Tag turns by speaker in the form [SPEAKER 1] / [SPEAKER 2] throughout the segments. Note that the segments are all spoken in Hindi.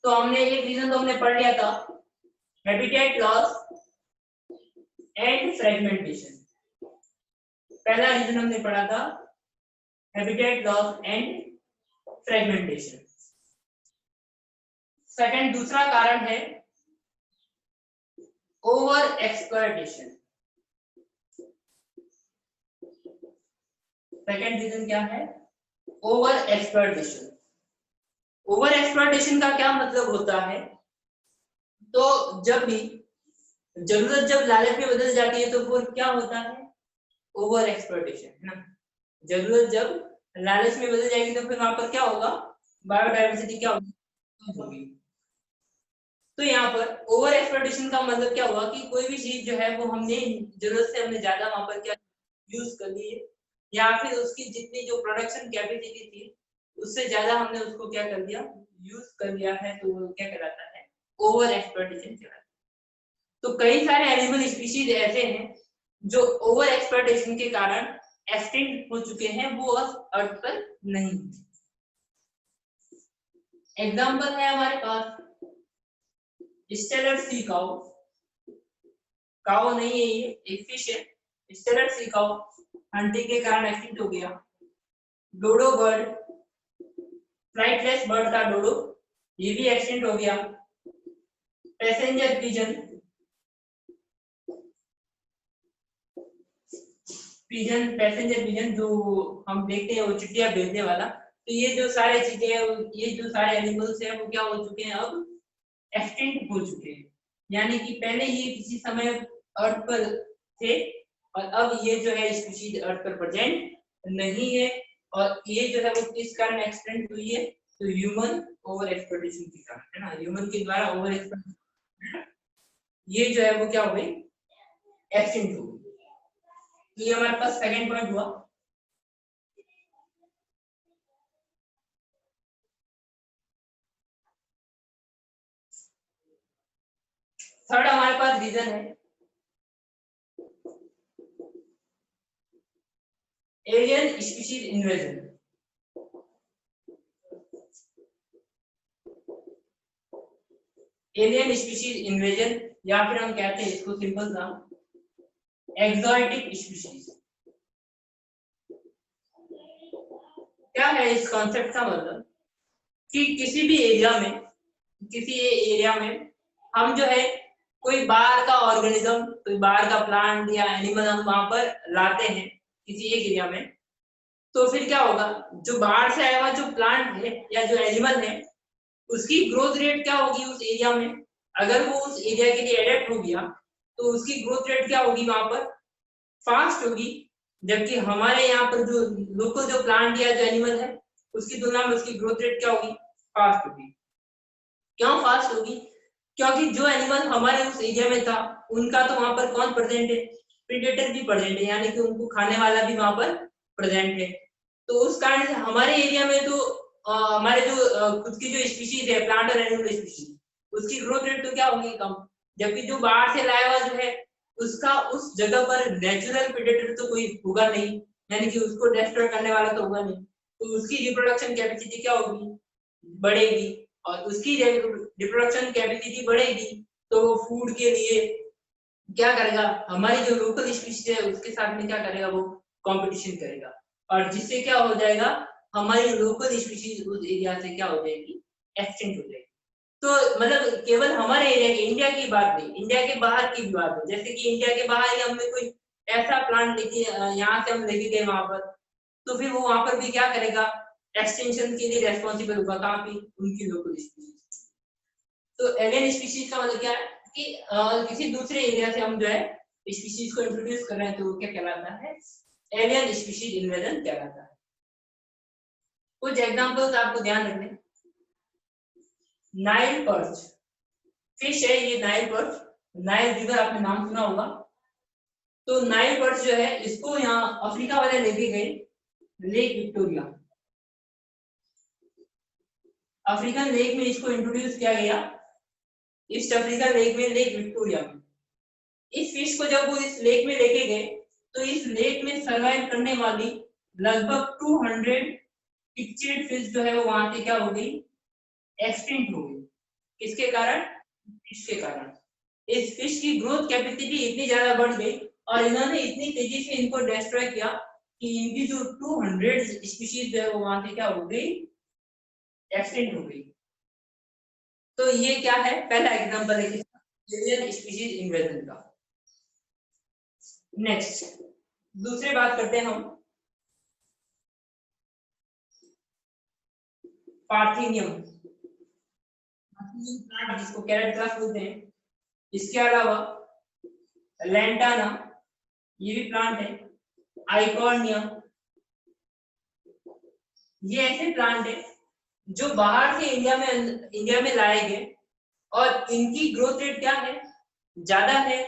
[SPEAKER 1] तो हमने एक रीजन तो हमने पढ़ लिया था, हैबिटेट लॉस एंड फ्रेगमेंटेशन। पहला रीजन हमने पढ़ा था habitat loss and fragmentation. Second दूसरा कारण है ओवर एक्सप्लॉयटेशन। सेकंड रीजन क्या है? Over exploitation. ओवर एक्सप्लॉयटेशन का क्या मतलब होता है? तो जब भी जरूरत जब लालच में बदल जाती है तो वो क्या होता है? ओवर एक्सप्लॉयटेशन, है ना। जरूरत जब लालच में बदल जाएगी तो फिर वहां पर क्या होगा? बायोडायवर्सिटी क्या होगी? तो यहाँ पर ओवर एक्सप्लॉयटेशन का मतलब क्या हुआ कि कोई भी चीज जो है वो हमने जरूरत से हमने ज्यादा वहां पर क्या यूज कर ली है, या फिर उसकी जितनी जो प्रोडक्शन कैपेसिटी थी उससे ज्यादा हमने उसको क्या कर दिया, यूज कर लिया है, तो वो क्या कहलाता है? ओवर एक्सप्लॉयटेशन कहलाता है। तो कई सारे एनिमल स्पीशीज ऐसे हैं जो ओवर एक्सप्लॉयटेशन के कारण एक्सटिंक्ट हो चुके हैं, वो अब अर्थ पर नहीं। एग्जांपल है हमारे पास स्टेलर सी काउ। काउ नहीं है, ये एक फिश है। स्टेलर सी काउ हंटिंग के कारण एक्सटिंक्ट हो गया। डोडो बर्ड, फ्लाइटलेस बर्ड का डोडो, ये भी एक्सटिंक्ट हो गया। पैसेंजर पिजन, पैसेंजर पिजन जो हम देखते हैं वो चिट्ठियां भेजने वाला, तो ये जो सारे चीजें हैं, ये जो सारे एनिमल्स हैं वो क्या हो चुके हैं? अब एक्सटिंक्ट हो चुके हैं। यानी कि पहले ये किसी समय अर्थ पर थे और अब ये जो है स्पीशीज अर्थ पर प्रेजेंट नहीं है, और ये जो है वो किस कारण एक्सटिंक्ट हुई है? तो ह्यूमन ओवर एक्सप्लॉयटेशन के कारण, है ना। ह्यूमन के द्वारा ओवर एक्सप्लॉयटेशन, ये जो है वो क्या हो गई? एक्सटिंक्ट हो गई। तो ये हमारे पास सेकंड पॉइंट हुआ। थर्ड हमारे पास रीजन है alien species invasion. Alien species invasion, या फिर हम कहते हैं इसको सिंपल नाम एक्सोटिक स्पीशीज। क्या है इस कॉन्सेप्ट का मतलब? कि किसी भी एरिया में, किसी एरिया में हम जो है कोई बाहर का ऑर्गेनिज्म, कोई बाहर का प्लांट या एनिमल हम वहां पर लाते हैं किसी एक एरिया में, तो फिर क्या होगा? जो बाहर से आया हुआ जो प्लांट है या जो एनिमल है उसकी ग्रोथ रेट क्या होगी उस एरिया में? अगर वो उस एरिया के लिए एडेप्ट हो गया तो उसकी ग्रोथ रेट क्या होगी? वहां पर फास्ट होगी। जबकि हमारे यहाँ पर जो लोकल जो प्लांट या जो एनिमल है उसकी तुलना में उसकी ग्रोथ रेट क्या होगी? फास्ट होगी। क्यों फास्ट होगी? क्योंकि जो एनिमल हमारे उस एरिया में था उनका तो वहां पर कौन प्रेजेंट है? प्रीडेटर भी प्रेजेंट है, यानी कि उनको खाने वाला भी वहां पर प्रेजेंट है। तो उस कारण से हमारे एरिया में तो हमारे जो खुद की जो स्पीशीज है, प्लांट और एनिमल स्पीशीज, उसकी ग्रोथ रेट तो क्या होगी? कम। जबकि जो बाहर से लाया हुआ जो है उसका उस जगह पर नेचुरल प्रेडेटर तो कोई होगा नहीं, यानी कि उसको डिस्ट्रॉय करने वाला तो होगा नहीं, तो उसकी रिप्रोडक्शन कैपेसिटी क्या होगी? बढ़ेगी। और उसकी रिप्रोडक्शन कैपेसिटी बढ़ेगी तो वो फूड के लिए क्या करेगा? हमारी जो लोकल स्पीशीज है उसके साथ में क्या करेगा? वो कंपटीशन करेगा, और जिससे क्या हो जाएगा? हमारी लोकल स्पीशीज उस एरिया से क्या हो जाएगी? एक्सटिंक्ट हो जाएगी। तो मतलब केवल हमारे एरिया की, इंडिया की बात नहीं, इंडिया के बाहर की भी बात है। जैसे कि इंडिया के बाहर ही हमने कोई ऐसा प्लांट लेके यहाँ से हम लेके गए वहां पर, तो फिर वो वहां पर भी क्या करेगा? एक्सटेंशन के लिए रेस्पॉन्सिबल होगा, कहाँ पे? उनकी लोकल स्पीशीज। तो एलियन स्पीशीज का मतलब क्या है कि किसी दूसरे एरिया से हम जो है स्पीशीज को इंट्रोड्यूस कर रहे हैं, तो वो क्या कहलाता है? एलियन स्पीशीज इन्वेजन कहलाता है। कुछ एग्जांपल्स आपको ध्यान रखने, नाइल पर्च फिश है, ये नाइल पर्च, नाइल रिवर आपने नाम सुना होगा। तो नाइल पर्च जो है इसको यहाँ अफ्रीका वाले लेके गए लेक विक्टोरिया, अफ्रीकन लेक में इसको इंट्रोड्यूस किया गया, ईस्ट अफ्रीका लेक में, लेक विक्टोरिया में। इस फिश को जब वो इस लेक में लेके गए तो इस लेक में सरवाइव करने वाली लगभग 200 पिक्चर्ड फिश जो है वो वहां से क्या हो गई? एक्सटिंक्ट हो गई। किसके कारण? फिश के कारण। इस फिश की ग्रोथ कैपेसिटी इतनी ज्यादा बढ़ गई और इन्होंने इतनी तेजी से इनको डिस्ट्रॉय किया कि इनकी जो 200 स्पीशीज जो है वो वहां से क्या हो गई? एक्सटिंक्ट हो गई। तो ये क्या है? पहला एग्जांपल है एलियन स्पीशीज इन्वेजन का। नेक्स्ट दूसरी बात करते हैं हम पार्थिनियम प्लांट, जिसको कैरेट ग्रास बोलते हैं। इसके अलावा लैंटाना, ये भी प्लांट है। आइकॉर्नियम, ये ऐसे प्लांट है जो बाहर से इंडिया में लाए गए और इनकी ग्रोथ रेट क्या है? ज्यादा है।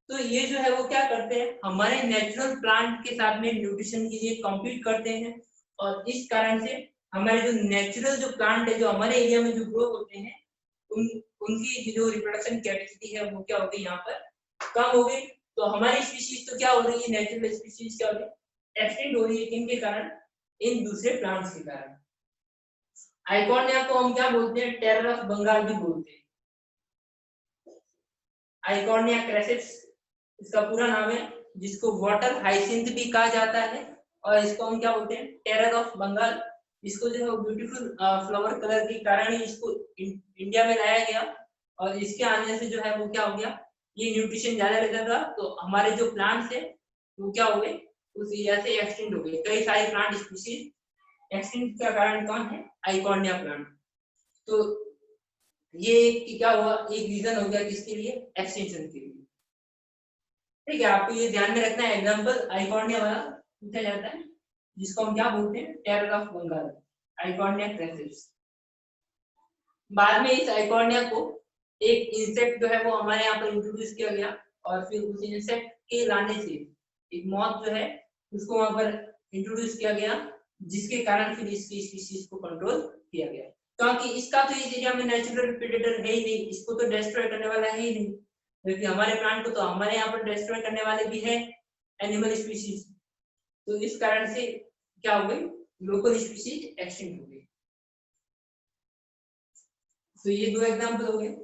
[SPEAKER 1] तो ये जो है वो क्या करते हैं? हमारे नेचुरल प्लांट के साथ में न्यूट्रिशन के लिए कॉम्पीट करते हैं और इस कारण से हमारे जो नेचुरल जो प्लांट है जो हमारे एरिया में जो ग्रो होते हैं उनकी जो रिप्रोडक्शन कैपेसिटी है वो क्या हो गई? यहाँ पर कम हो गई। तो हमारी स्पीशीज तो क्या हो रही है? नेचुरल स्पीशीज क्या हो रही है? एक्सटिंक्ट हो रही है। किनके कारण? इन दूसरे प्लांट्स के कारण। आइकॉर्निया को हम क्या बोलते हैं? टेरर ऑफ बंगाल भी बोलते हैं। आइकॉर्निया क्रेसिप्स इसका पूरा नाम है, जिसको वाटर हाइसिंथ भी कहा जाता है और इसको हम क्या बोलते हैं? Terror of Bengal. इसको जो है ब्यूटीफुल फ्लावर कलर के कारण ही इसको इंडिया में लाया गया और इसके आने से जो है वो क्या हो गया? ये न्यूट्रिशन ज्यादा रहता था तो हमारे जो प्लांट्स है वो क्या हो गए? उस एरिया से एक्सटिंक्ट हो गए। कई सारे प्लांट स्पीशीज एक्सटिंक्ट का कारण कौन है? Eichhornia plant. तो ये क्या हुआ? एक रीजन हो गया किसके लिए? एक्सटेंशन के लिए। ठीक है, आपको ये ध्यान में रखना है। एग्जांपल आइकॉर्निया वाला पूछा जाता है, जिसको हम क्या बोलते हैं? Terror of Bengal, Eichhornia crassipes. बाद में इस आइकॉर्निया को एक इंसेक्ट जो है वो हमारे यहाँ पर इंट्रोड्यूस किया गया और फिर उस इंसेक्ट के लाने से एक मॉथ जो है उसको वहां पर इंट्रोड्यूस किया गया, जिसके कारण फिर इसकी स्पीशीज को कंट्रोल किया गया। क्योंकि इसका तो इस एरिया में नेचुरल प्रेडेटर है ही नहीं, इसको तो डिस्ट्रॉय करने वाला है ही नहीं, क्योंकि हमारे प्लांट को तो हमारे यहाँ पर डिस्ट्रॉय करने वाले भी है एनिमल स्पीशीज। तो इस कारण से क्या हो गई? लोकल स्पीशीज एक्सटिंक्ट हो गई। तो ये दो एग्जांपल हो गए।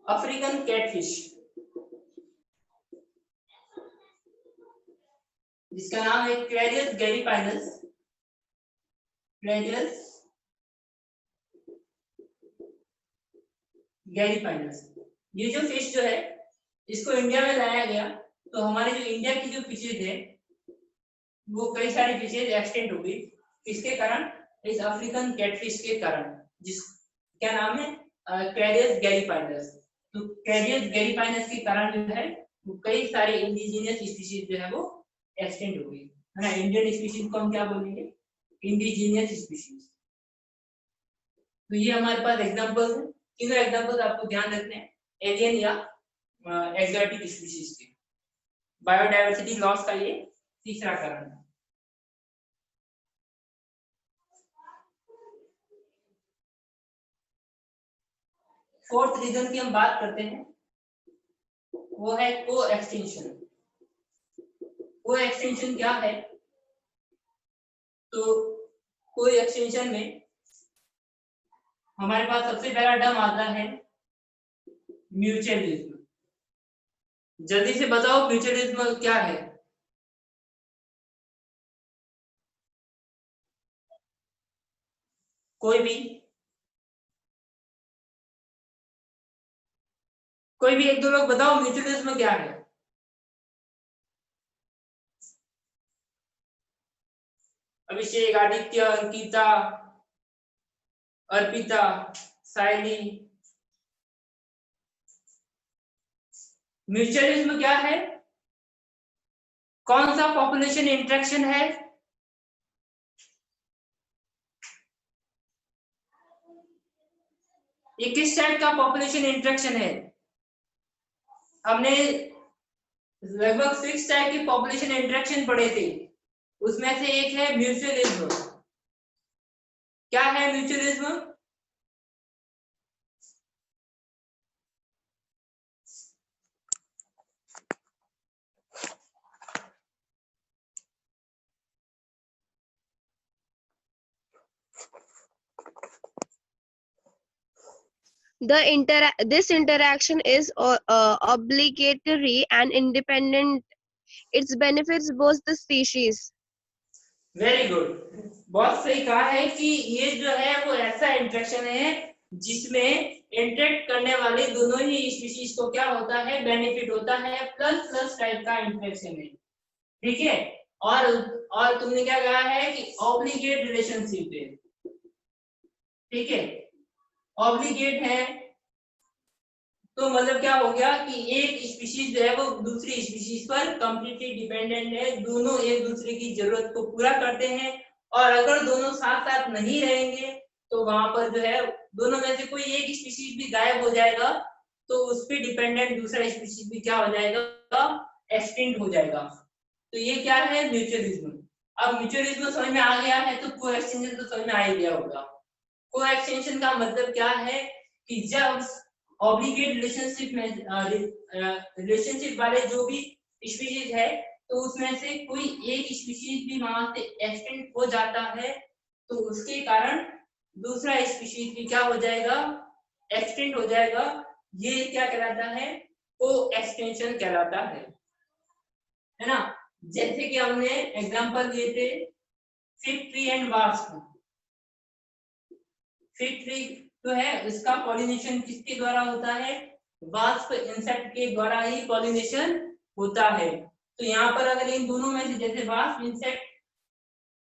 [SPEAKER 1] अफ्रीकन कैटफिश, जिसका नाम है क्लैरियस गैरीपाइनस। क्लैरियस गैरीपाइनस, ये जो फिश जो है इसको इंडिया में लाया गया तो हमारे जो इंडिया की जो फिशेज है वो कई सारी फिशेज एक्सटेंट हो गई। किसके कारण? इस अफ्रीकन कैटफिश के कारण, जिस क्या नाम है? कैरियस गैरीपाइनस। तो कैरियस गैरीपाइनस के कारण जो है वो कई सारे इंडिजिनियस स्पीशीज जो है वो एक्सटेंट हो गई है ना। इंडियन स्पीशीज को हम क्या बोलेंगे? Indigenous species. तो ये हमारे पास एग्जांपल है। तीनों एग्जांपल आपको ध्यान रखने हैं, एलियन या एक्सोटिक स्पीशीज के। बायोडायवर्सिटी लॉस का ये तीसरा कारण है। फोर्थ रीजन की हम बात करते हैं, वो है को एक्सटेंशन। को एक्सटेंशन क्या है? तो को एक्सटेंशन में हमारे पास सबसे पहला टर्म आता है म्यूचुअलिज्म। जल्दी से बताओ म्यूचुअलिज्म क्या है? कोई भी एक दो लोग बताओ म्यूचुअलिज्म क्या है? अभिषेक, आदित्य, अंकिता, अर्पिता, सायली। म्यूचुअलिज्म क्या है? कौन सा पॉपुलेशन इंटरेक्शन है? ये किस टाइप का पॉपुलेशन इंटरेक्शन है? हमने लगभग 6 टाइप की पॉपुलेशन इंटरेक्शन पढ़े थे, उसमें से एक है म्यूचुअलिज्म। क्या है mutualism?
[SPEAKER 2] This interaction is obligatory and independent. It benefits both the species.
[SPEAKER 1] Very good, बहुत सही कहा है कि ये जो है वो ऐसा इंटरेक्शन है जिसमें इंटरेक्ट करने वाले दोनों ही स्पीशीज को क्या होता है, बेनिफिट होता है, प्लस प्लस टाइप का इंटरेक्शन है, ठीक है। और तुमने क्या कहा है कि ऑब्लिगेट रिलेशनशिप है, ठीक है, ऑब्लिगेट है, तो मतलब क्या हो गया कि एक स्पीशीज जो है वो दूसरी स्पीशीज पर कंप्लीटली डिपेंडेंट है, दोनों एक दूसरे की जरूरत को पूरा करते हैं, और अगर दोनों साथ साथ नहीं रहेंगे तो वहां पर जो है दोनों में से कोई एक स्पीशीज भी गायब हो जाएगा तो उस पर डिपेंडेंट दूसरा स्पीशीज भी क्या हो जाएगा, एक्सटिंक्ट हो जाएगा। तो ये क्या है, म्यूचुअलिज्म। अब म्यूचुअलिज्म समझ में आ गया है तो कोएक्सटेंशन तो समझ में आ ही गया होगा। कोएक्सटेंशन का मतलब क्या है कि जब ऑब्लिगेट रिलेशनशिप में रिलेशनशिप वाले जो भी स्पीशीज है तो उसमें से कोई एक स्पीशीज भी वहां से एक्सटिंक्ट हो जाता है तो उसके कारण दूसरा स्पीशीज भी क्या हो जाएगा, एक्सटिंक्ट हो जाएगा। ये क्या कहलाता है, कोएक्सटेंशन कहलाता है ना। जैसे कि हमने एग्जांपल दिए थे fig tree and wasp. Fig tree जो है उसका पॉलिनेशन किसके द्वारा होता है, वास्प इंसेक्ट के द्वारा ही पॉलिनेशन होता है। तो यहाँ पर अगर इन दोनों में से जैसे वास्प इंसेक्ट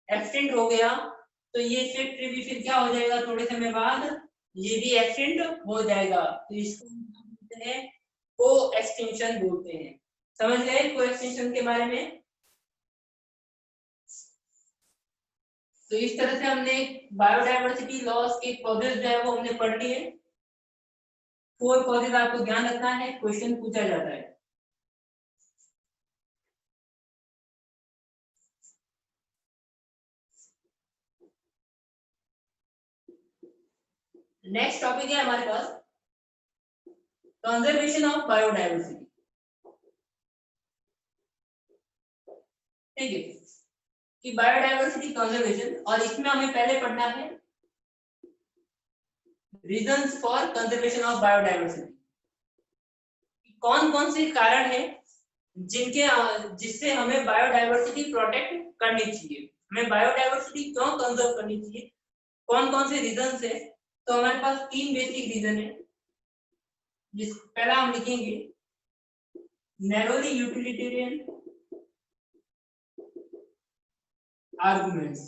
[SPEAKER 1] एक्सटेंड हो गया तो ये फिग ट्री भी फिर क्या हो जाएगा, थोड़े समय बाद ये भी एक्सटेंड हो जाएगा, तो इसको बोलते हैं को एक्सटेंशन बोलते हैं। समझ गए को एक्सटेंशन के बारे में। तो इस तरह से हमने बायोडायवर्सिटी लॉस के कॉजेज जो है वो हमने पढ़ लिए। 4 कॉजेज आपको ध्यान रखना है, क्वेश्चन पूछा जाता है। नेक्स्ट टॉपिक है हमारे पास कंजर्वेशन ऑफ बायोडायवर्सिटी, ठीक है, कि बायोडायवर्सिटी कंजर्वेशन, और इसमें हमें पहले पढ़ना है reasons for conservation of biodiversity. कौन कौन से कारण है जिससे हमें बायोडायवर्सिटी प्रोटेक्ट करनी चाहिए, हमें बायोडायवर्सिटी क्यों कंजर्व करनी चाहिए, कौन कौन से रीजंस है। तो हमारे पास 3 बेसिक रीजन है, जिस पहला हम लिखेंगे नैरोली यूटिलिटेरियन आर्गुमेंट्स।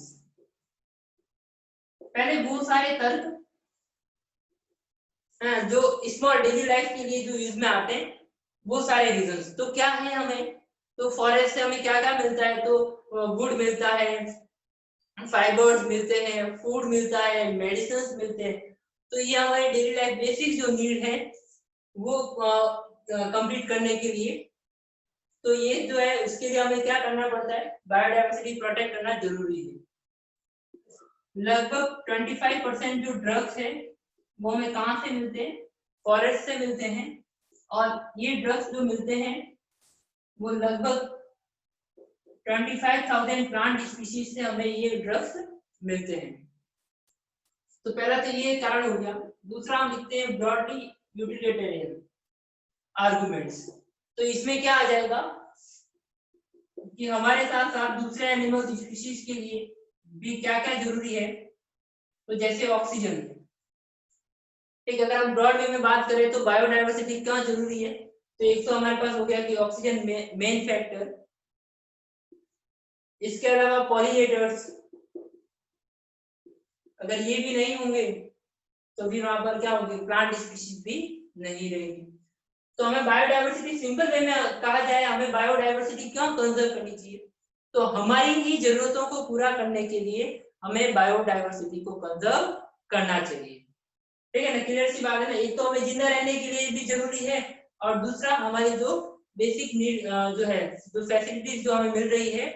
[SPEAKER 1] पहले बहुत सारे तर्क जो स्मॉल डेली लाइफ के लिए जो यूज में आते हैं, वो सारे रीजंस। तो क्या है हमें, तो फॉरेस्ट से हमें क्या क्या मिलता है, तो वुड मिलता है, फाइबर्स मिलते हैं, फूड मिलता है, मेडिसिन मिलते हैं। तो ये हमारे डेली लाइफ बेसिक जो नीड है वो कंप्लीट करने के लिए, तो ये जो है उसके लिए हमें क्या करना पड़ता है, बायोडायवर्सिटी प्रोटेक्ट करना जरूरी है। लगभग 25% जो ड्रग्स है वो हमें कहाँ से मिलते हैं, फॉरेस्ट से मिलते हैं, और ये ड्रग्स जो मिलते हैं वो लगभग 25,000 प्लांट स्पीशीज से हमें ये ड्रग्स मिलते हैं। तो पहला तो ये कारण हो गया। दूसरा हम लिखते हैं ब्रॉडली यूटिलिटेरियन आर्गुमेंट्स। तो इसमें क्या आ जाएगा कि हमारे साथ साथ दूसरे एनिमल स्पीशीज के लिए भी क्या क्या जरूरी है, तो जैसे ऑक्सीजन, ठीक है। अगर हम ब्रॉड वे में बात करें तो बायोडायवर्सिटी क्यों जरूरी है, तो एक तो हमारे पास हो गया कि ऑक्सीजन मेन फैक्टर, इसके अलावा पॉलिनेटर्स, अगर ये भी नहीं होंगे तो फिर वहां पर क्या होगी, प्लांट स्पीशीज भी नहीं रहेगी। तो हमें बायोडायवर्सिटी सिंपल वे में कहा जाए, हमें बायोडायवर्सिटी क्यों कंजर्व करनी चाहिए, तो हमारी ही जरूरतों को पूरा करने के लिए हमें बायोडायवर्सिटी को कंजर्व करना चाहिए, ठीक है ना। क्लियर सी बात है ना। एक तो हमें जिंदा रहने के लिए भी जरूरी है, और दूसरा हमारी जो बेसिक नीड जो है, जो फैसिलिटीज जो हमें मिल रही है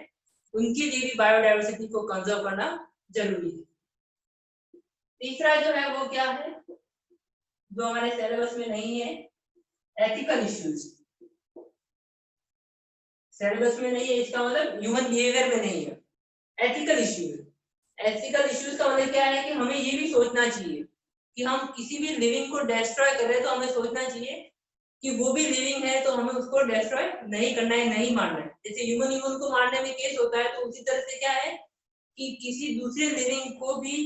[SPEAKER 1] उनके लिए भी बायोडायवर्सिटी को कंजर्व करना जरूरी है। तीसरा जो है वो क्या है, जो हमारे सिलेबस में नहीं है, एथिकल इश्यूज। सिलेबस में नहीं है इसका मतलब ह्यूमन बिहेवियर में नहीं है, एथिकल इश्यूज। एथिकल इश्यूज का मतलब क्या है कि हमें ये भी सोचना चाहिए कि हम किसी भी लिविंग को डिस्ट्रॉय कर रहे हैं तो हमें सोचना चाहिए कि वो भी लिविंग है तो हमें उसको डिस्ट्रॉय नहीं करना है, नहीं मारना है। जैसे ह्यूमन को मारने में केस होता है, तो उसी तरह से क्या है कि किसी दूसरे लिविंग को भी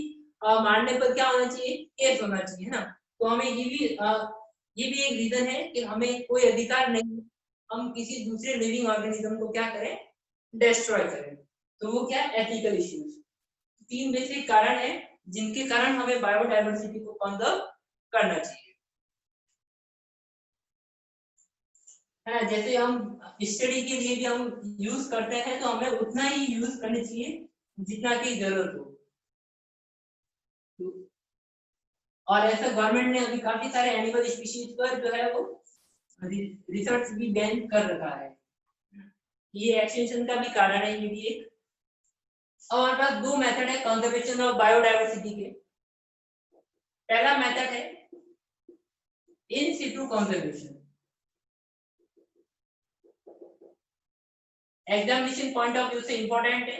[SPEAKER 1] मारने पर क्या होना चाहिए, केस होना चाहिए, है ना। तो हमें ये भी एक रीजन है कि हमें कोई अधिकार नहीं हम किसी दूसरे लिविंग ऑर्गेनिज्म को क्या करें, डिस्ट्रॉय करें। तो वो क्या एथिकल इश्यूज, 3 बेसिक कारण है जिनके कारण हमें बायोडायवर्सिटी को कंजर्व करना चाहिए, है ना। जैसे हम स्टडी के लिए भी हम यूज करते हैं तो हमें उतना ही यूज करना चाहिए जितना की जरूरत हो। और ऐसा गवर्नमेंट ने अभी काफी सारे एनिमल स्पीशीज पर जो है वो रिसर्च भी बैन कर रखा है, ये एक्सटेंशन का भी कारण है, ये भी एक। हमारे पास 2 मेथड है कंजर्वेशन ऑफ बायोडायवर्सिटी के। पहला मेथड है in situ conservation. Examination point of view से इंपॉर्टेंट है।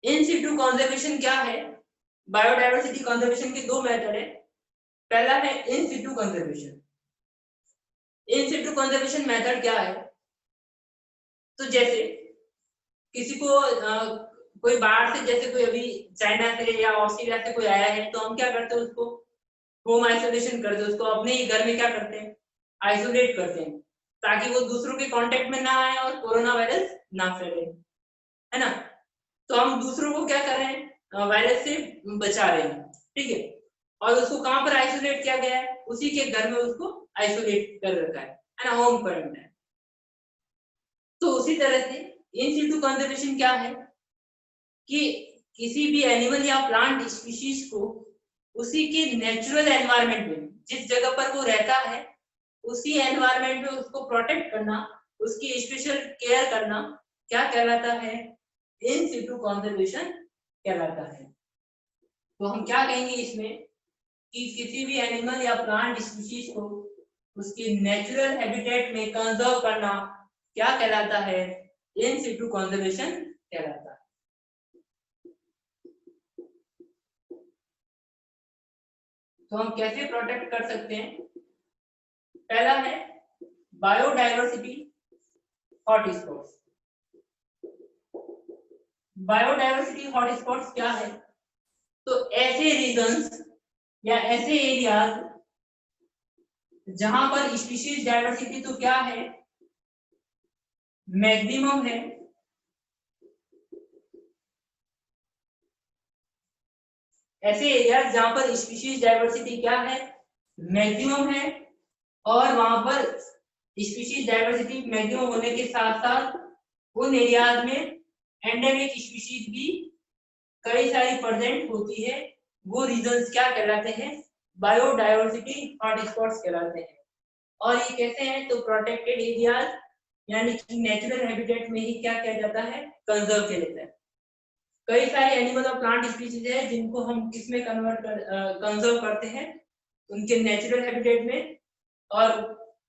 [SPEAKER 1] इन सिटू कंजर्वेशन क्या है, बायोडायवर्सिटी कंजर्वेशन के 2 मेथड है। पहला है in situ conservation. In situ conservation method क्या है, तो जैसे किसी को कोई बाहर से, जैसे कोई अभी चाइना से या ऑस्ट्रेलिया से कोई आया है, तो हम क्या करते हैं, उसको होम आइसोलेशन करते हैं, उसको अपने ही घर में क्या करते हैं, आइसोलेट करते हैं, ताकि वो दूसरों के कांटेक्ट में ना आए और कोरोना वायरस ना फैले, है ना। तो हम दूसरों को क्या कर रहे हैं, वायरस से बचा रहे हैं, ठीक है। और उसको कहां पर आइसोलेट किया गया है, उसी के घर में उसको आइसोलेट कर रखा है ना, होम क्वारंटाइन। तो उसी तरह से इन सिटू कंजर्वेशन क्या है कि किसी भी एनिमल या प्लांट स्पीशीज को उसी के नेचुरल एनवायरनमेंट में, जिस जगह पर वो रहता है उसी एनवायरनमेंट में उसको प्रोटेक्ट करना, उसकी स्पेशल केयर करना, क्या कहलाता है, इन सिटू कंजर्वेशन कहलाता है। तो हम क्या कहेंगे इसमें कि किसी भी एनिमल या प्लांट स्पीशीज को उसके नेचुरल हैबिटेट में कंजर्व करना क्या कहलाता है, इन सिटू कंजर्वेशन कहलाता है। तो हम कैसे प्रोटेक्ट कर सकते हैं, पहला है बायोडायवर्सिटी हॉटस्पॉट्स। बायोडायवर्सिटी हॉटस्पॉट्स क्या है, तो ऐसे रीजन्स या ऐसे एरियाज जहां पर स्पीशीज डायवर्सिटी तो क्या है, मैक्सिमम है, ऐसे एरियाज जहां पर स्पीशीज डायवर्सिटी क्या है, मैक्सिमम है, और वहां पर स्पीशीज डायवर्सिटी मैक्सिमम होने के साथ साथ उन एरियाज में एंडेमिक स्पीशीज भी कई सारी प्रेजेंट होती है, वो रीजन्स क्या कहलाते हैं, बायोडायवर्सिटी हॉटस्पॉट्स कहलाते हैं। और ये कैसे हैं, तो प्रोटेक्टेड एरियाज यानी कि नेचुरल हैबिटेट में ही क्या किया जाता है, कंजर्व किया जाता है। कई सारे एनिमल और प्लांट स्पीशीज है जिनको हम किसमें कंजर्व करते हैं, उनके नेचुरल हैबिटेट में। और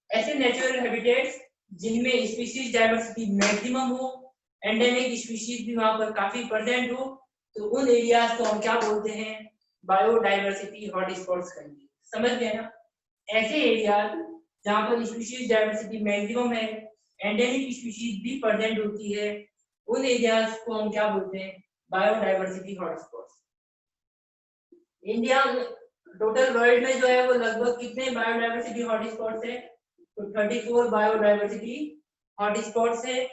[SPEAKER 1] ऐसे नेचुरल हैबिटेट्स जिनमें स्पीशीज डायवर्सिटी मैक्सिमम हो, एंडेमिक स्पीशीज भी वहां पर काफी प्रेजेंट हो, तो उन एरियाज को हम क्या बोलते हैं, बायोडायवर्सिटी हॉटस्पॉट्स कहेंगे। समझ गए ना, ऐसे एरियाज जहां पर स्पीशीज डायवर्सिटी मैक्सिमम है, एंडेमिक स्पीशीज भी प्रेजेंट होती है, उन एरियाज को हम क्या बोलते हैं, biodiversity hotspots. India total world में जो है वो लगभग कितने बायोडायवर्सिटी हॉटस्पॉट्स है, तो 34 बायोडायवर्सिटी हॉटस्पॉट्स है।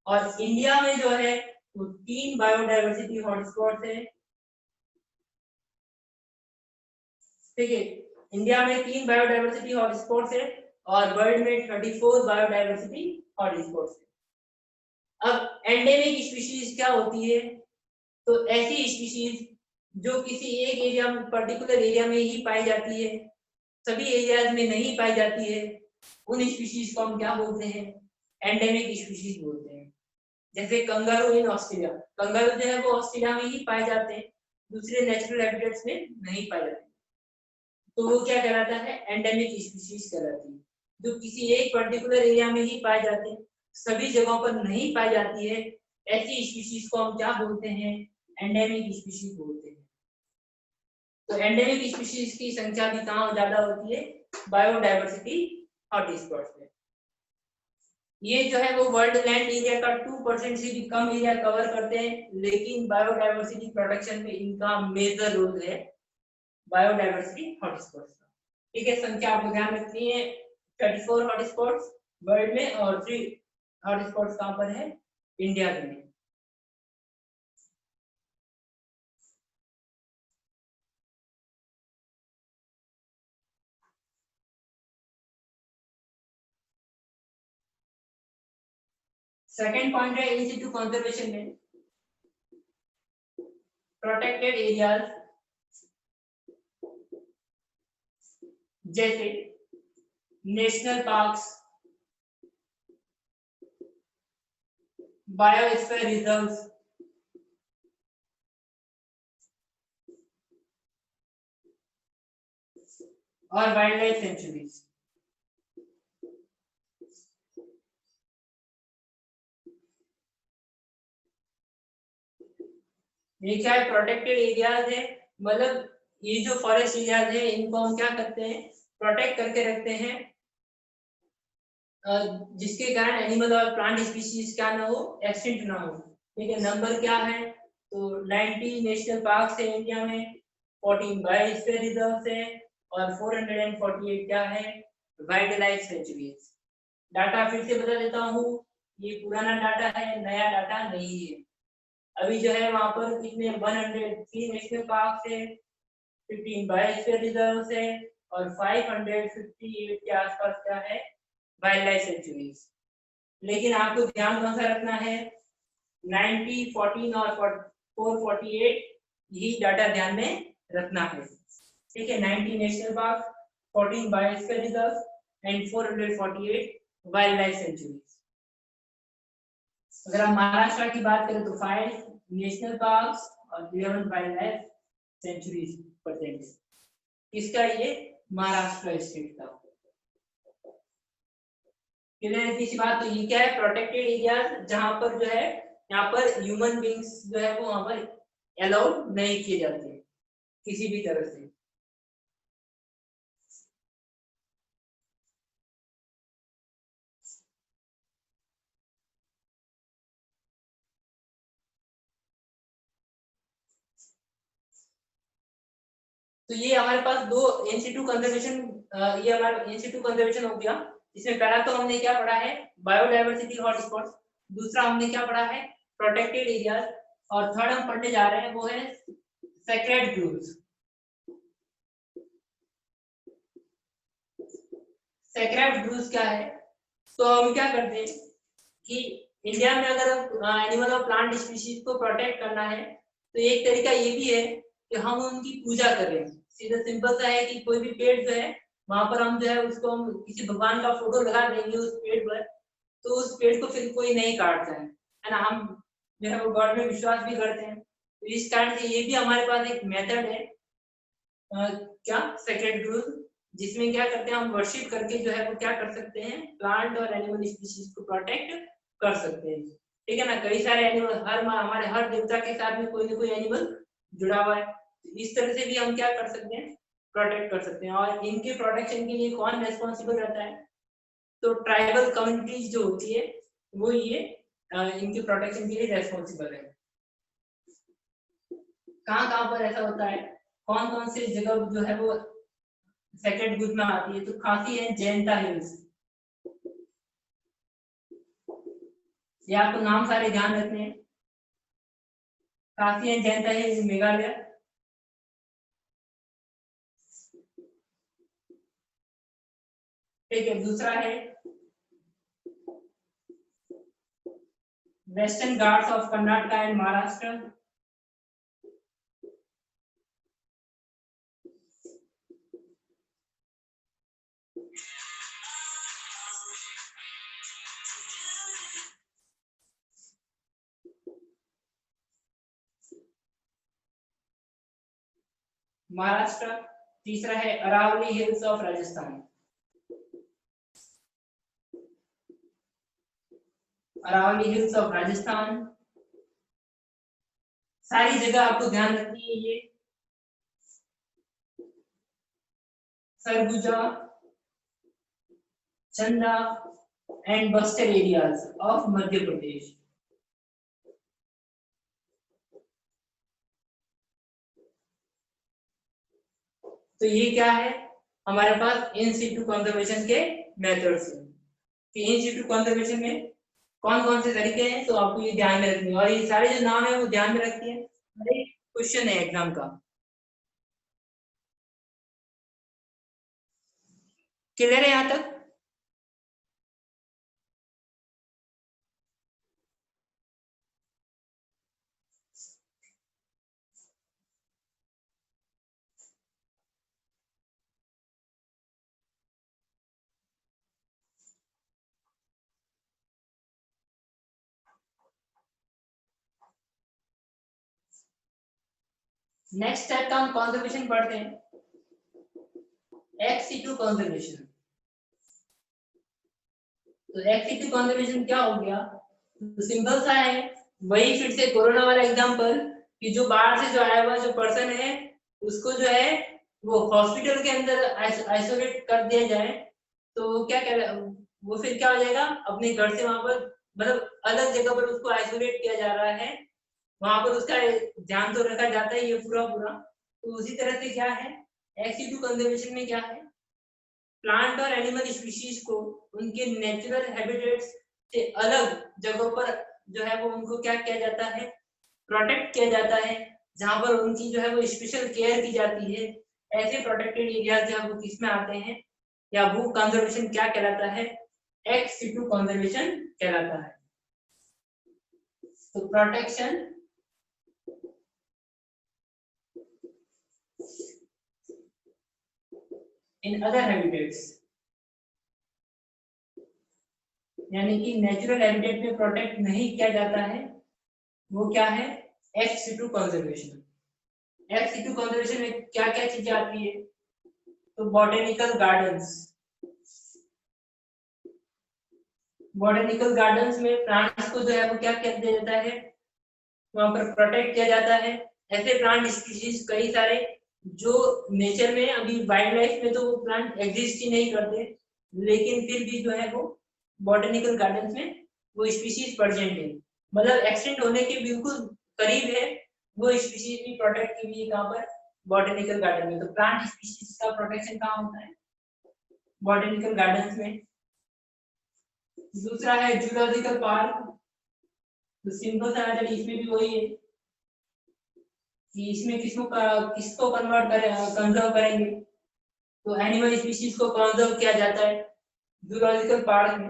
[SPEAKER 1] और इंडिया में जो है वो 3 बायोडायवर्सिटी हॉटस्पॉट्स है, ठीक है। इंडिया में 3 बायोडायवर्सिटी हॉटस्पॉट्स है और वर्ल्ड में 34 बायोडायवर्सिटी हॉटस्पॉट्स है। अब एंडेमिक स्पीशीज क्या होती है, तो ऐसी स्पीशीज जो किसी एक एरिया में, पर्टिकुलर एरिया में ही पाई जाती है, सभी एरियाज में नहीं पाई जाती है, उन स्पीशीज को हम क्या बोलते हैं, एंडेमिक स्पीशीज बोलते हैं। जैसे कंगारू इन ऑस्ट्रेलिया, कंगारू जो है वो ऑस्ट्रेलिया में ही पाए जाते हैं, दूसरे नेचुरल हैबिटेट्स में नहीं पाए जाते, तो वो क्या कहलाता है, एंडेमिक स्पीशीज कहलाती है। जो किसी एक पर्टिकुलर एरिया में ही पाए जाते हैं, सभी जगहों पर नहीं पाई जाती है, ऐसी स्पीशीज को हम क्या बोलते हैं, एंडेमिक स्पीशीज बोलते हैं। तो एंडेमिक स्पीशीज की संख्या भी कहाँ ज्यादा होती है, बायोडायवर्सिटी हॉटस्पॉट्स में। ये जो है वो वर्ल्ड लैंड एरिया का 2% से भी कम एरिया कवर करते हैं, लेकिन बायोडायवर्सिटी प्रोटेक्शन में इनका मेजर रोल है बायोडायवर्सिटी हॉटस्पॉट्स का। ठीक है, संख्या आपको ध्यान रखनी है, 34 हॉटस्पॉट्स वर्ल्ड में और 3 हॉटस्पॉट्स कहाँ पर है, इंडिया में। सेकेंड पॉइंट है इन सिटू कंजर्वेशन में प्रोटेक्टेड एरियाज जैसे नेशनल पार्क्स, बायोस्फीयर रिजर्व्स, और वाइल्ड लाइफ सेंचुरीज। ये क्या है, प्रोटेक्टेड एरियाज है, मतलब ये जो फॉरेस्ट एरियाज है इनको हम क्या करते हैं, प्रोटेक्ट करके रखते हैं, जिसके कारण एनिमल और प्लांट स्पीशीज क्या ना हो, एक्सटिंक्ट ना हो। ठीक है, नंबर क्या है, तो 90 नेशनल पार्क है इंडिया में, 14 बायोस्फीयर रिजर्व है और 448 क्या है, वाइल्ड लाइफ सेंचुरीज। डाटा फिर से बता देता हूँ, ये पुराना डाटा है, नया डाटा नहीं है। अभी जो है वहां पर कितने 103 नेशनल पार्क है, 15 बायोस्फीयर रिजर्व है और 558 के आसपास क्या है, वाइल्ड लाइफ सेंचुरीज। लेकिन आपको ध्यान कौन सा रखना है, 90, 14 और 448 यही डाटा ध्यान में रखना है। ठीक है, 90 national park, 14 biosphere reserve and 448 wild life sanctuaries. अगर हम महाराष्ट्र की बात करें तो 5 नेशनल पार्क्स और 11 वाइल्ड लाइफ सेंचुरीज प्रेजेंट है। किसका, ये महाराष्ट्र स्टेट का। क्लियर है इसी बात। तो ये क्या है, प्रोटेक्टेड एरिया जहां पर जो है यहाँ पर ह्यूमन बींग्स जो है वो वहां पर अलाउड नहीं किए जाते किसी भी तरह से। तो ये हमारे पास दो इंस्टीट्यूट कंजर्वेशन, ये हमारा इंस्टीट्यूट कंजर्वेशन हो गया। इसमें पहला तो हमने क्या पढ़ा है, बायोडायवर्सिटी हॉटस्पॉट्स, दूसरा हमने क्या पढ़ा है, प्रोटेक्टेड एरियाज, और थर्ड हम पढ़ने जा रहे हैं वो है सेक्रेड ग्रुप्स। सेक्रेड ग्रुप्स क्या है, तो हम क्या करते हैं कि इंडिया में अगर एनिमल और प्लांट स्पीशीज को प्रोटेक्ट करना है तो एक तरीका ये भी है कि हम उनकी पूजा करें। सीधा सिंपल सा है कि कोई भी पेड़ जो है वहां पर हम जो है उसको हम किसी भगवान का फोटो लगा देंगे उस पेड़ पर, तो उस पेड़ को फिर कोई नहीं काटता है ना। हम जो है वो गॉड में विश्वास भी करते हैं, तो इस कारण से ये भी हमारे पास एक मेथड है, क्या, सेक्रेड ग्रुप, जिसमें क्या करते हैं हम वर्शिप करके जो है वो क्या कर सकते हैं, प्लांट और एनिमल स्पीशीज को प्रोटेक्ट कर सकते हैं। ठीक है ना, कई सारे एनिमल, हर हमारे हर देवता के साथ में कोई ना कोई एनिमल जुड़ा हुआ है, इस तरह से भी हम क्या कर सकते हैं, प्रोटेक्ट कर सकते हैं। और इनके प्रोटेक्शन के लिए कौन रेस्पॉन्सिबल रहता है, तो ट्राइबल कम्युनिटीज जो होती है वो ये इनके प्रोटेक्शन के लिए रेस्पॉन्सिबल है। कहाँ कहाँ पर ऐसा होता है, कौन कौन से जगह जो है वो सेक्रेड ग्रुप में आती है, तो खासी है जैंता हिल्स, ये आपको नाम सारे ध्यान रखने हैं, खासी है जैंता हिल्स मेघालय। ठीक है, दूसरा है western Ghats of Karnataka and Maharashtra, Maharashtra. तीसरा है Aravalli hills of Rajasthan, Aravalli hills of Rajasthan. सारी जगह आपको ध्यान रखनी है ये। Surguja, Chanda and Bastar areas of Madhya Pradesh. तो ये क्या है हमारे पास इन सिटू कंजर्वेशन के मेथड्स हैं कि इन सिटू कंजर्वेशन में कौन कौन से तरीके हैं, तो आपको ये ध्यान में रखनी है और ये सारे जो नाम है वो ध्यान में रखिए, क्वेश्चन है एग्जाम का। क्लियर है यहाँ तक? नेक्स्ट टाइप का हम कंजर्वेशन पढ़ते हैं, एक्स सिटू कंजर्वेशन। तो एक्स सिटू कंजर्वेशन क्या हो गया, तो सिंपल सा है, वही फिर से कोरोना वाला एग्जांपल कि जो बाहर से जो आया हुआ जो पर्सन है उसको जो है वो हॉस्पिटल के अंदर आइसोलेट कर दिया जाए, तो क्या कह वो फिर क्या हो जाएगा, अपने घर से वहां पर मतलब अलग जगह पर उसको आइसोलेट किया जा रहा है, वहां पर उसका ध्यान तो रखा जाता है ये पूरा पूरा। तो उसी तरह से क्या है एक्स सिटू कंजर्वेशन में क्या है, प्लांट और एनिमल स्पीशीज को उनके नेचुरल हैबिटेट्स से अलग जगहों पर जो है वो उनको क्या किया जाता है, प्रोटेक्ट किया जाता है, जहां पर उनकी जो है वो स्पेशल केयर की जाती है। ऐसे प्रोटेक्टेड एरियाज जो है वो किस में आते हैं, या वो कंजर्वेशन क्या कहलाता है, एक्स सिटू कंजर्वेशन कहलाता है। तो प्रोटेक्शन इन अदर हैबिटेट्स, यानी कि नेचुरल हैबिटेट में प्रोटेक्ट नहीं किया जाता है, वो क्या है ex situ conservation. Ex situ conservation में क्या क्या चीजें आती है, तो बॉटेनिकल गार्डन्स, बॉटेनिकल गार्डन्स में प्लांट्स को जो है वो क्या किया जाता है, वहां पर प्रोटेक्ट किया जाता है। ऐसे प्लांट स्पीशीज कई सारे जो नेचर में अभी वाइल्ड लाइफ में तो वो प्लांट एग्जिस्ट ही नहीं करते, लेकिन फिर भी जो है वो बॉटेनिकल गार्डन्स में वो स्पीशीज प्रेजेंट है, मतलब एक्सटेंट होने के बिल्कुल करीब है, वो स्पीशीज भी प्रोटेक्ट की हुई है कहाँ पर, बॉटेनिकल गार्डन में। तो प्लांट स्पीशीज का प्रोटेक्शन कहाँ होता है, बॉटेनिकल गार्डन्स में। दूसरा है जूलॉजिकल पार्क, तो सिंपल सा आंसर इसमें भी वही है कि इसमें किसको कन्वर्ट करें, कंजर्व करेंगे, तो एनिमल स्पीशीज को कंजर्व किया जाता है जूलॉजिकल पार्क में।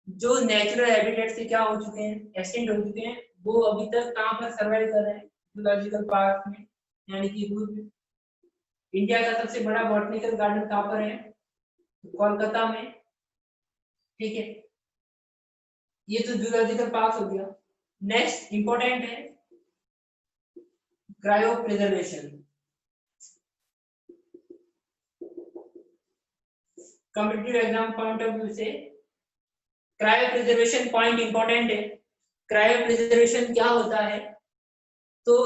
[SPEAKER 1] जो नेचुरल हैबिटेट से क्या हो चुके हैं, एक्सटेंट हो चुके हैं, वो अभी तक कहाँ पर सर्वाइव कर रहे हैं, जूलॉजिकल पार्क में, यानी कि रूट में। इंडिया का सबसे बड़ा बॉटनिकल गार्डन कहाँ पर है, तो कोलकाता में, ठीक है। ये तो जूलॉजिकल पार्क हो गया। नेक्स्ट इंपॉर्टेंट है cryo preservation. Competitive exam point of view से क्रायो प्रिजर्वेशन पॉइंट इंपॉर्टेंट है। क्रायो प्रिजर्वेशन क्या होता है, तो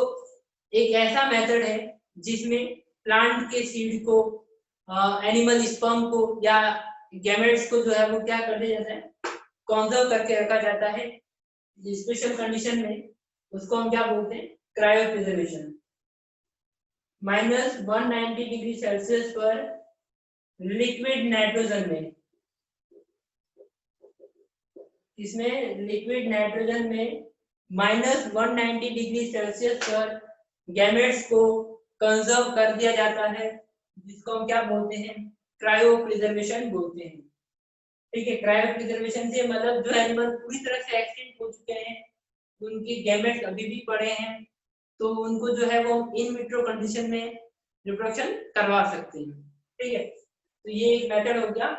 [SPEAKER 1] एक ऐसा मेथड है जिसमें प्लांट के सीड को, एनिमल स्पर्म को या गैमेट्स को जो है वो क्या कर दिया जाता है, कंजर्व करके रखा जाता है स्पेशल कंडीशन में, उसको हम क्या बोलते हैं, क्रायो प्रिजर्वेशन। -190 डिग्री सेल्सियस पर लिक्विड नाइट्रोजन में, इसमें लिक्विड नाइट्रोजन में -190 डिग्री सेल्सियस पर गैमेट्स को कंजर्व कर दिया जाता है, जिसको हम क्या बोलते हैं, क्रायो प्रिजर्वेशन बोलते हैं। ठीक है, क्रायो प्रिजर्वेशन से मतलब जो एनिमल पूरी तरह से एक्सटिंक्ट हो चुके हैं, उनके गैमेट्स अभी भी पड़े हैं, तो उनको जो है वो इन विट्रो कंडीशन में रिप्रोडक्शन करवा सकते हैं। ठीक है, तो ये एक मेथड हो गया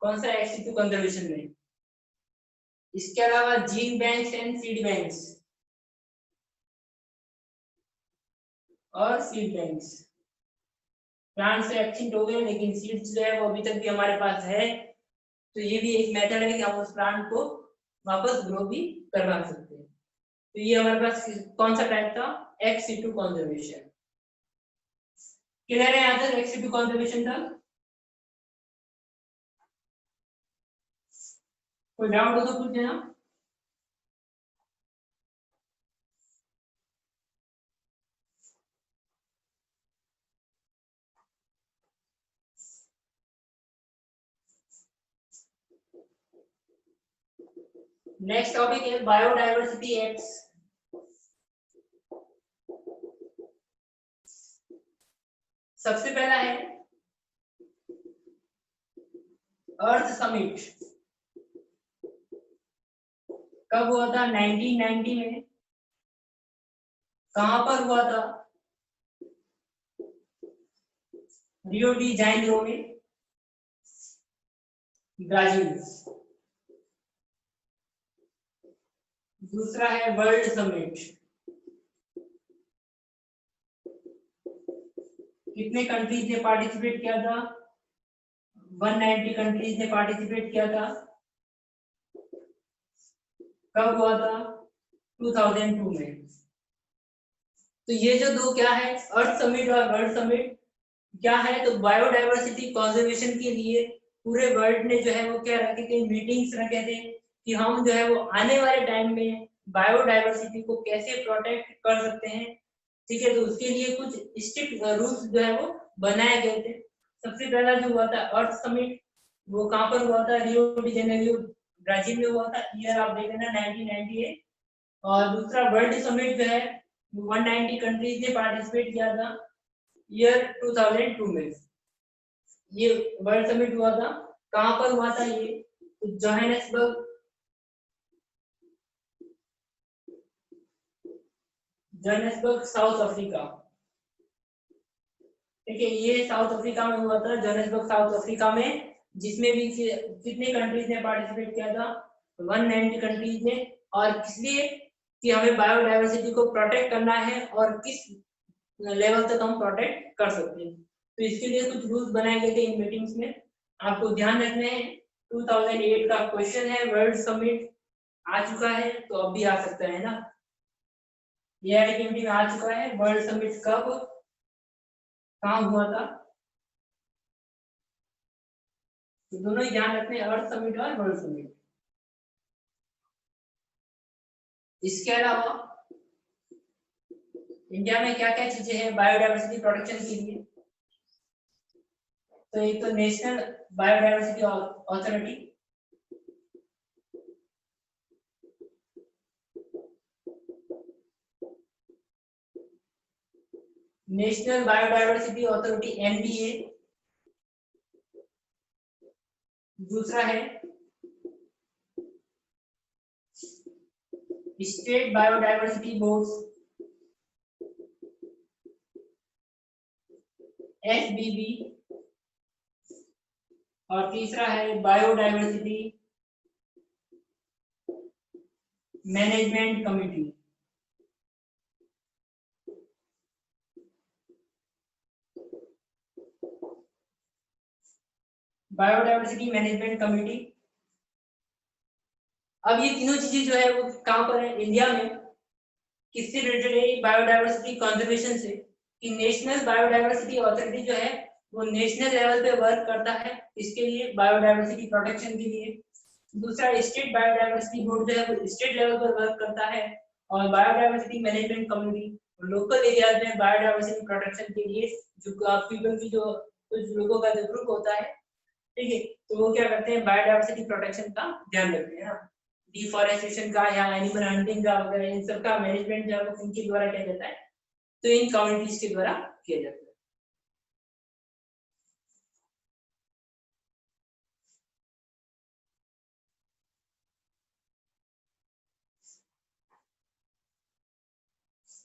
[SPEAKER 1] कौन सा, एक्स सिटू कंजर्वेशन में। इसके अलावा gene banks and seed banks, और सीड बैंक्स, प्लांट से एक्सटिंक्ट हो गए लेकिन सीड्स जो है वो अभी तक भी हमारे पास है, तो ये भी एक मेथड है कि हम उस प्लांट को वापस ग्रो भी करवा सकते हैं। तो ये हमारे पास कौन सा टाइप था, एक्स सिटू कंजर्वेशन। क्लियर है यहाँ तक एक्स सिटू कंजर्वेशन था? कोई डाउट हो तो पूछ लेना। नेक्स्ट टॉपिक है बायोडायवर्सिटी एक्ट्स। सबसे पहला है अर्थ समिट। कब हुआ था? 1990 में। कहां पर हुआ था? रियो डी जानेरो में, ब्राजील। दूसरा है वर्ल्ड समिट। कितने कंट्रीज ने पार्टिसिपेट किया था? 190 कंट्रीज ने पार्टिसिपेट किया था। कब हुआ था? 2002 में। तो ये जो दो क्या है, अर्थ समिट और वर्ल्ड समिट, क्या है तो बायोडायवर्सिटी कंजर्वेशन के लिए पूरे वर्ल्ड ने जो है वो क्या रखे थे, मीटिंग्स रखे थे कि हम जो है वो आने वाले टाइम में बायोडायवर्सिटी को कैसे प्रोटेक्ट कर सकते हैं। ठीक है, तो उसके लिए कुछ स्ट्रिक्ट रूल्स जो है वो बनाए गए थे। सबसे पहला जो हुआ था अर्थ समिट, वो कहां पर हुआ था? रियो डी जेनेरियो, ब्राजील में हुआ था। ईयर आप देख लेना 1998। और दूसरा वर्ल्ड समिट जो है 190 कंट्रीज ने पार्टिसिपेट किया था ईयर 2002 में। ये वर्ल्ड समिट हुआ था। कहां पर हुआ था? ये जोहानिसबर्ग, जोहानिसबर्ग साउथ अफ्रीका। ठीक है, ये साउथ अफ्रीका में हुआ था, जोहानिसबर्ग साउथ अफ्रीका में। जिसमें भी कितने कंट्रीज ने पार्टिसिपेट किया था? 190 कंट्रीज ने। और इसलिए कि हमें बायोडायवर्सिटी को प्रोटेक्ट करना है और किस लेवल तक हम प्रोटेक्ट कर सकते हैं, तो इसके लिए कुछ रूल्स बनाए गए थे इन मीटिंग्स में। आपको ध्यान रखने हैं। 2008 का क्वेश्चन है, वर्ल्ड समिट आ चुका है तो अब भी आ सकता है ना। ये आईटीएमटी में आ चुका है। वर्ल्ड समिट कब कहाँ हुआ था? तो दोनों ही ध्यान रखने हैं, अर्थ समिट और वर्ल्ड समिट। इसके अलावा इंडिया में क्या क्या चीजें हैं बायोडायवर्सिटी प्रोटेक्शन के लिए? तो एक तो national biodiversity authority, national biodiversity authority NBA. दूसरा है स्टेट बायोडायवर्सिटी बोर्ड्स, एसबीबी। और तीसरा है biodiversity management committee. Biodiversity management committee. अब ये तीनों चीजें जो है वो कहां पर है? इंडिया में। किससे रिलेटेड है? बायोडायवर्सिटी कंजर्वेशन से। कि नेशनल बायोडायवर्सिटी अथॉरिटी जो है वो नेशनल लेवल पे वर्क करता है इसके लिए, बायोडायवर्सिटी प्रोटेक्शन के लिए। दूसरा स्टेट बायोडायवर्सिटी बोर्ड जो है वो स्टेट लेवल पर वर्क करता है। और biodiversity management community local areas में बायोडायवर्सिटी प्रोटेक्शन के लिए जो पीपल की जो कुछ लोगों का जो ग्रुप होता है, ठीक है, तो वो क्या करते हैं? बायोडायवर्सिटी प्रोटेक्शन का ध्यान रखते हैं ना। डिफॉरेस्टेशन का या एनिमल हंटिंग का वगैरह इन सब का मैनेजमेंट जो है वो इनके द्वारा किया जाता है, तो इन कम्युनिटीज के द्वारा किया जाता है।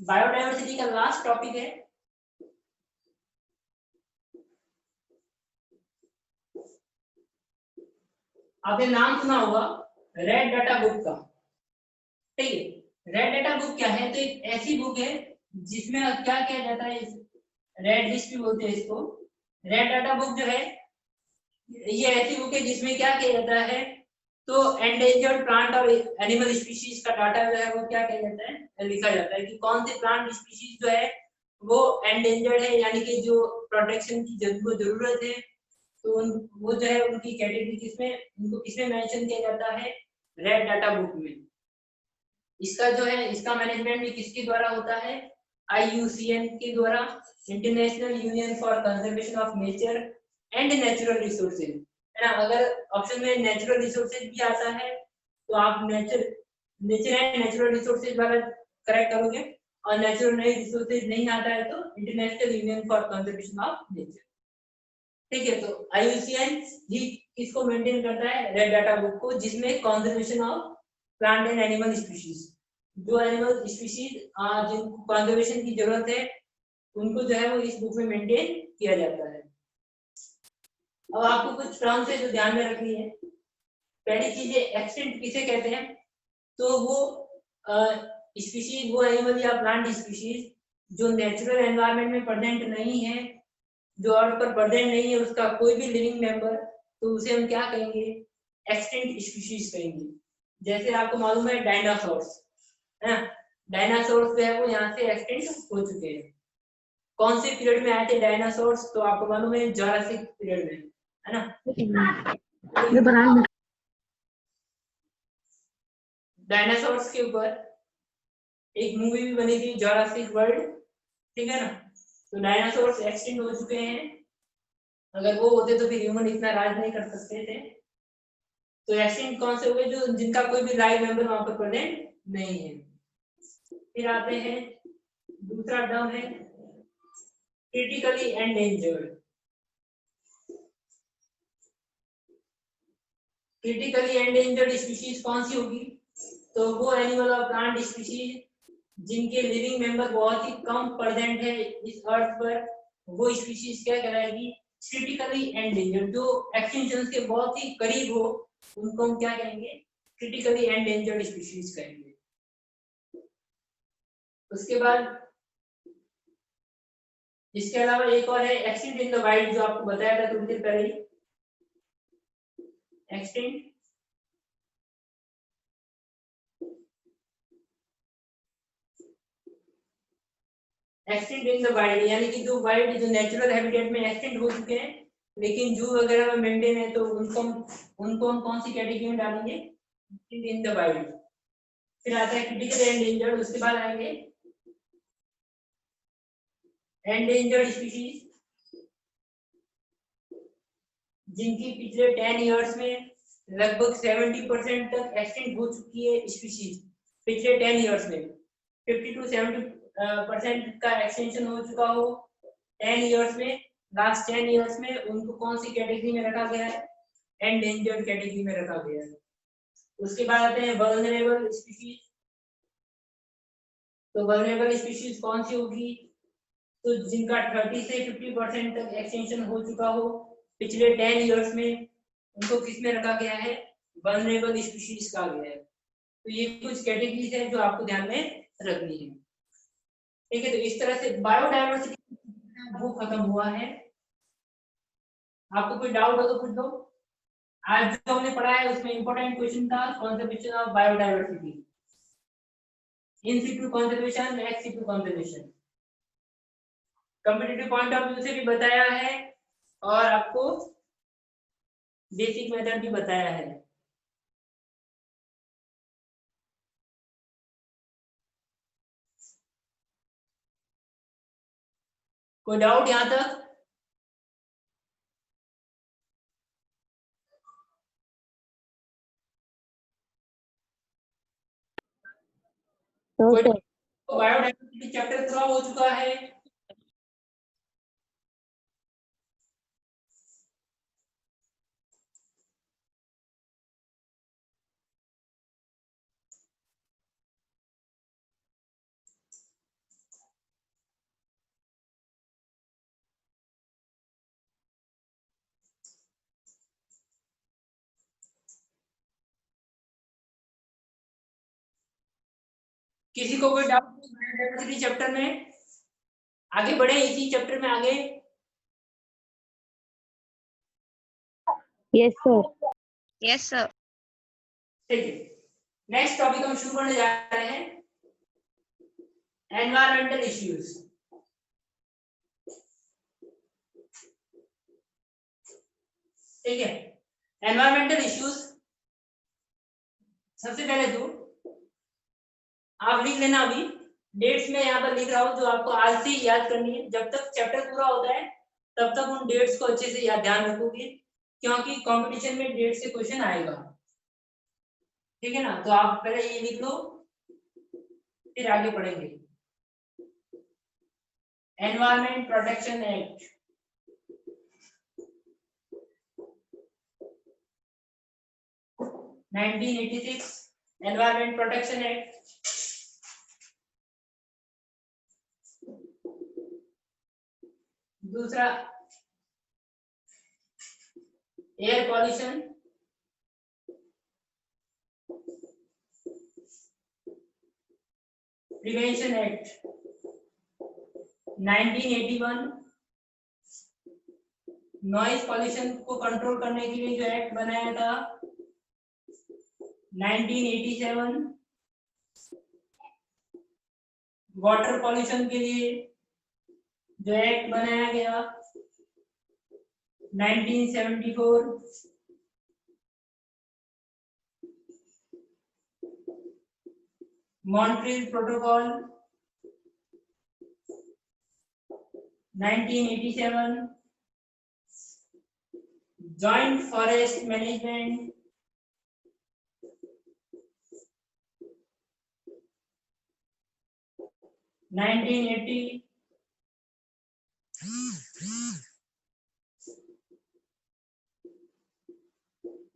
[SPEAKER 1] बायोडायवर्सिटी का लास्ट टॉपिक है आपने नाम सुना होगा रेड डाटा बुक का। ठीक है, रेड डाटा बुक क्या है? तो एक ऐसी बुक है जिसमें क्या किया जाता है, रेड लिस्ट भी बोलते हैं इसको। रेड डाटा बुक जो है ये ऐसी बुक है जिसमें क्या किया जाता है, तो एंडेंजर्ड प्लांट और एनिमल स्पीशीज का डाटा जो है वो क्या किया जाता है, लिखा जाता है कि कौन से प्लांट स्पीशीज जो है वो एंडेंजर्ड है, यानी कि जो प्रोटेक्शन की जरूरत है, तो वो जो है उनकी कैटेगरी किसमें, उनको किसमें मेंशन किया जाता है, रेड डाटा बुक में। इसका जो है इसका मैनेजमेंट भी किसके द्वारा होता है, IUCN के द्वारा, international union for conservation of nature and natural resources, है ना। अगर ऑप्शन में नेचुरल रिसोर्सेज भी आता है तो आप नेचर एंड नेचुरल रिसोर्सेज वाला करेक्ट करोगे, और नेचुरल रिसोर्सेज नहीं आता है तो international union for conservation of nature. ठीक है, तो IUCN ही किसको मेंटेन करता है, रेड डाटा बुक को, जिसमें conservation of plant and animal species, जो एनिमल स्पीशीज जिनको कंजर्वेशन की जरूरत है उनको जो है वो इस बुक में मेंटेन किया जाता है। अब आपको कुछ टर्म्स है जो ध्यान में रखनी है। पहली चीज है एक्सटिंक्ट किसे कहते हैं, तो वो स्पीशीज, वो एनिमल या प्लांट स्पीशीज जो नेचुरल एनवायरनमेंट में प्रेजेंट नहीं है, जो अर्थ पर प्रेजेंट नहीं है उसका कोई भी लिविंग मेंबर, तो उसे हम क्या कहेंगे, एक्सटिंक्ट स्पीशीज कहेंगे। जैसे आपको मालूम है डायनासोर्स, है ना, डायनासोर्स जो है वो यहाँ से एक्सटिंक्ट हो चुके हैं। कौन से पीरियड में आए थे डायनासोर्स, तो आपको मालूम है जुरासिक पीरियड में, है ना। डायनासोर्स के ऊपर एक मूवी भी बनी थी जुरासिक वर्ल्ड, ठीक है ना। तो डायनासोर्स एक्सटिंक्ट हो चुके हैं, अगर वो होते तो फिर ह्यूमन इतना राज नहीं कर सकते थे। तो एक्सटिंक्ट कौन से हुए, जो जिनका कोई भी लाइव मेंबर वहां पर प्रेजेंट नहीं है। फिर आते हैं दूसरा टर्म है critically endangered. Critically endangered species कौन सी होगी, तो वो एनिमल और प्लांट स्पीशीज जिनके लिविंग मेंबर बहुत ही कम प्रेजेंट है इस अर्थ पर, वो स्पीशीज क्या कहलाएगी, क्रिटिकली एंडेंजर्ड। जो एक्सटिंक्शन के बहुत ही करीब हो उनको हम क्या कहेंगे, क्रिटिकली एंडेंजर्ड स्पीशीज कहेंगे। उसके बाद इसके अलावा एक और है एक्सटिंक्ट इन द वाइल्ड, जो आपको बताया था थोड़ी देर पहले। Extinct extinct in the wild, यानी कि जो वाइल्ड, जो नेचुरल हैबिटेट में एक्सटिंक्ट हो चुके हैं लेकिन जू वगैरह में मेंटेन है, तो उनको हम कौन सी कैटेगरी में डालेंगे, इन द वाइल्ड। फिर आता है क्रिटिकल एंडेंजर्ड, उसके बाद आएंगे एंडेंजर्ड स्पीशीज जिनकी पिछले 10 इयर्स में लगभग 70% तक एक्सटिंक्ट हो चुकी है स्पीशीज। पिछले 10 इयर्स में 50 to 70% का एक्सटेंशन हो चुका हो 10 इयर्स में, लास्ट 10 इयर्स में, उनको कौन सी कैटेगरी में रखा गया है, एंडेंजर्ड कैटेगरी में रखा गया है। उसके बाद आते हैं वल्नरेबल स्पीशीज। तो वल्नरेबल स्पीशीज कौन सी होगी, तो जिनका 30 से 50% तक एक्सटेंशन हो चुका हो पिछले 10 इयर्स में, उनको किस में रखा गया है, वल्नरेबल स्पीशीज कहा गया है। तो ये कुछ कैटेगरीज है जो आपको ध्यान में रखनी है। ठीक है, तो इस तरह से बायोडायवर्सिटी वो खत्म हुआ है। आपको कोई डाउट हो तो पूछ लो। आज जो हमने पढ़ा है उसमें इंपॉर्टेंट क्वेश्चन था conservation of biodiversity, in situ conservation, ex situ conservation. Competitive point of view से भी बताया है और आपको बेसिक मेथड भी बताया है। कोई डाउट यहां तक? बायोडायवर्सिटी चैप्टर पूरा हो चुका है। किसी को कोई डाउट बायोडायवर्सिटी चैप्टर में? आगे बढ़े इसी चैप्टर में आगे।
[SPEAKER 2] Yes, sir. Yes, sir.
[SPEAKER 1] ठीक है, नेक्स्ट टॉपिक हम शुरू करने जा रहे हैं, एनवायरमेंटल इश्यूज। ठीक है, एनवायरमेंटल इश्यूज सबसे पहले तो आप लिख लेना, अभी डेट्स में यहाँ पर लिख रहा हूँ जो आपको आज से ही याद करनी है। जब तक चैप्टर पूरा होता है तब तक उन डेट्स को अच्छे से याद ध्यान रखोगे, क्योंकि कंपटीशन में डेट से क्वेश्चन आएगा, ठीक है ना। तो आप पहले ये लिख लो, फिर आगे पढ़ेंगे। Environment protection act 1986, environment protection act. दूसरा air pollution prevention act 1981, noise pollution को कंट्रोल करने के लिए जो एक्ट बनाया था 1987, वाटर पॉल्यूशन के लिए जो एक्ट बनाया गया 1974, Montreal protocol 1987, joint forest management 1980,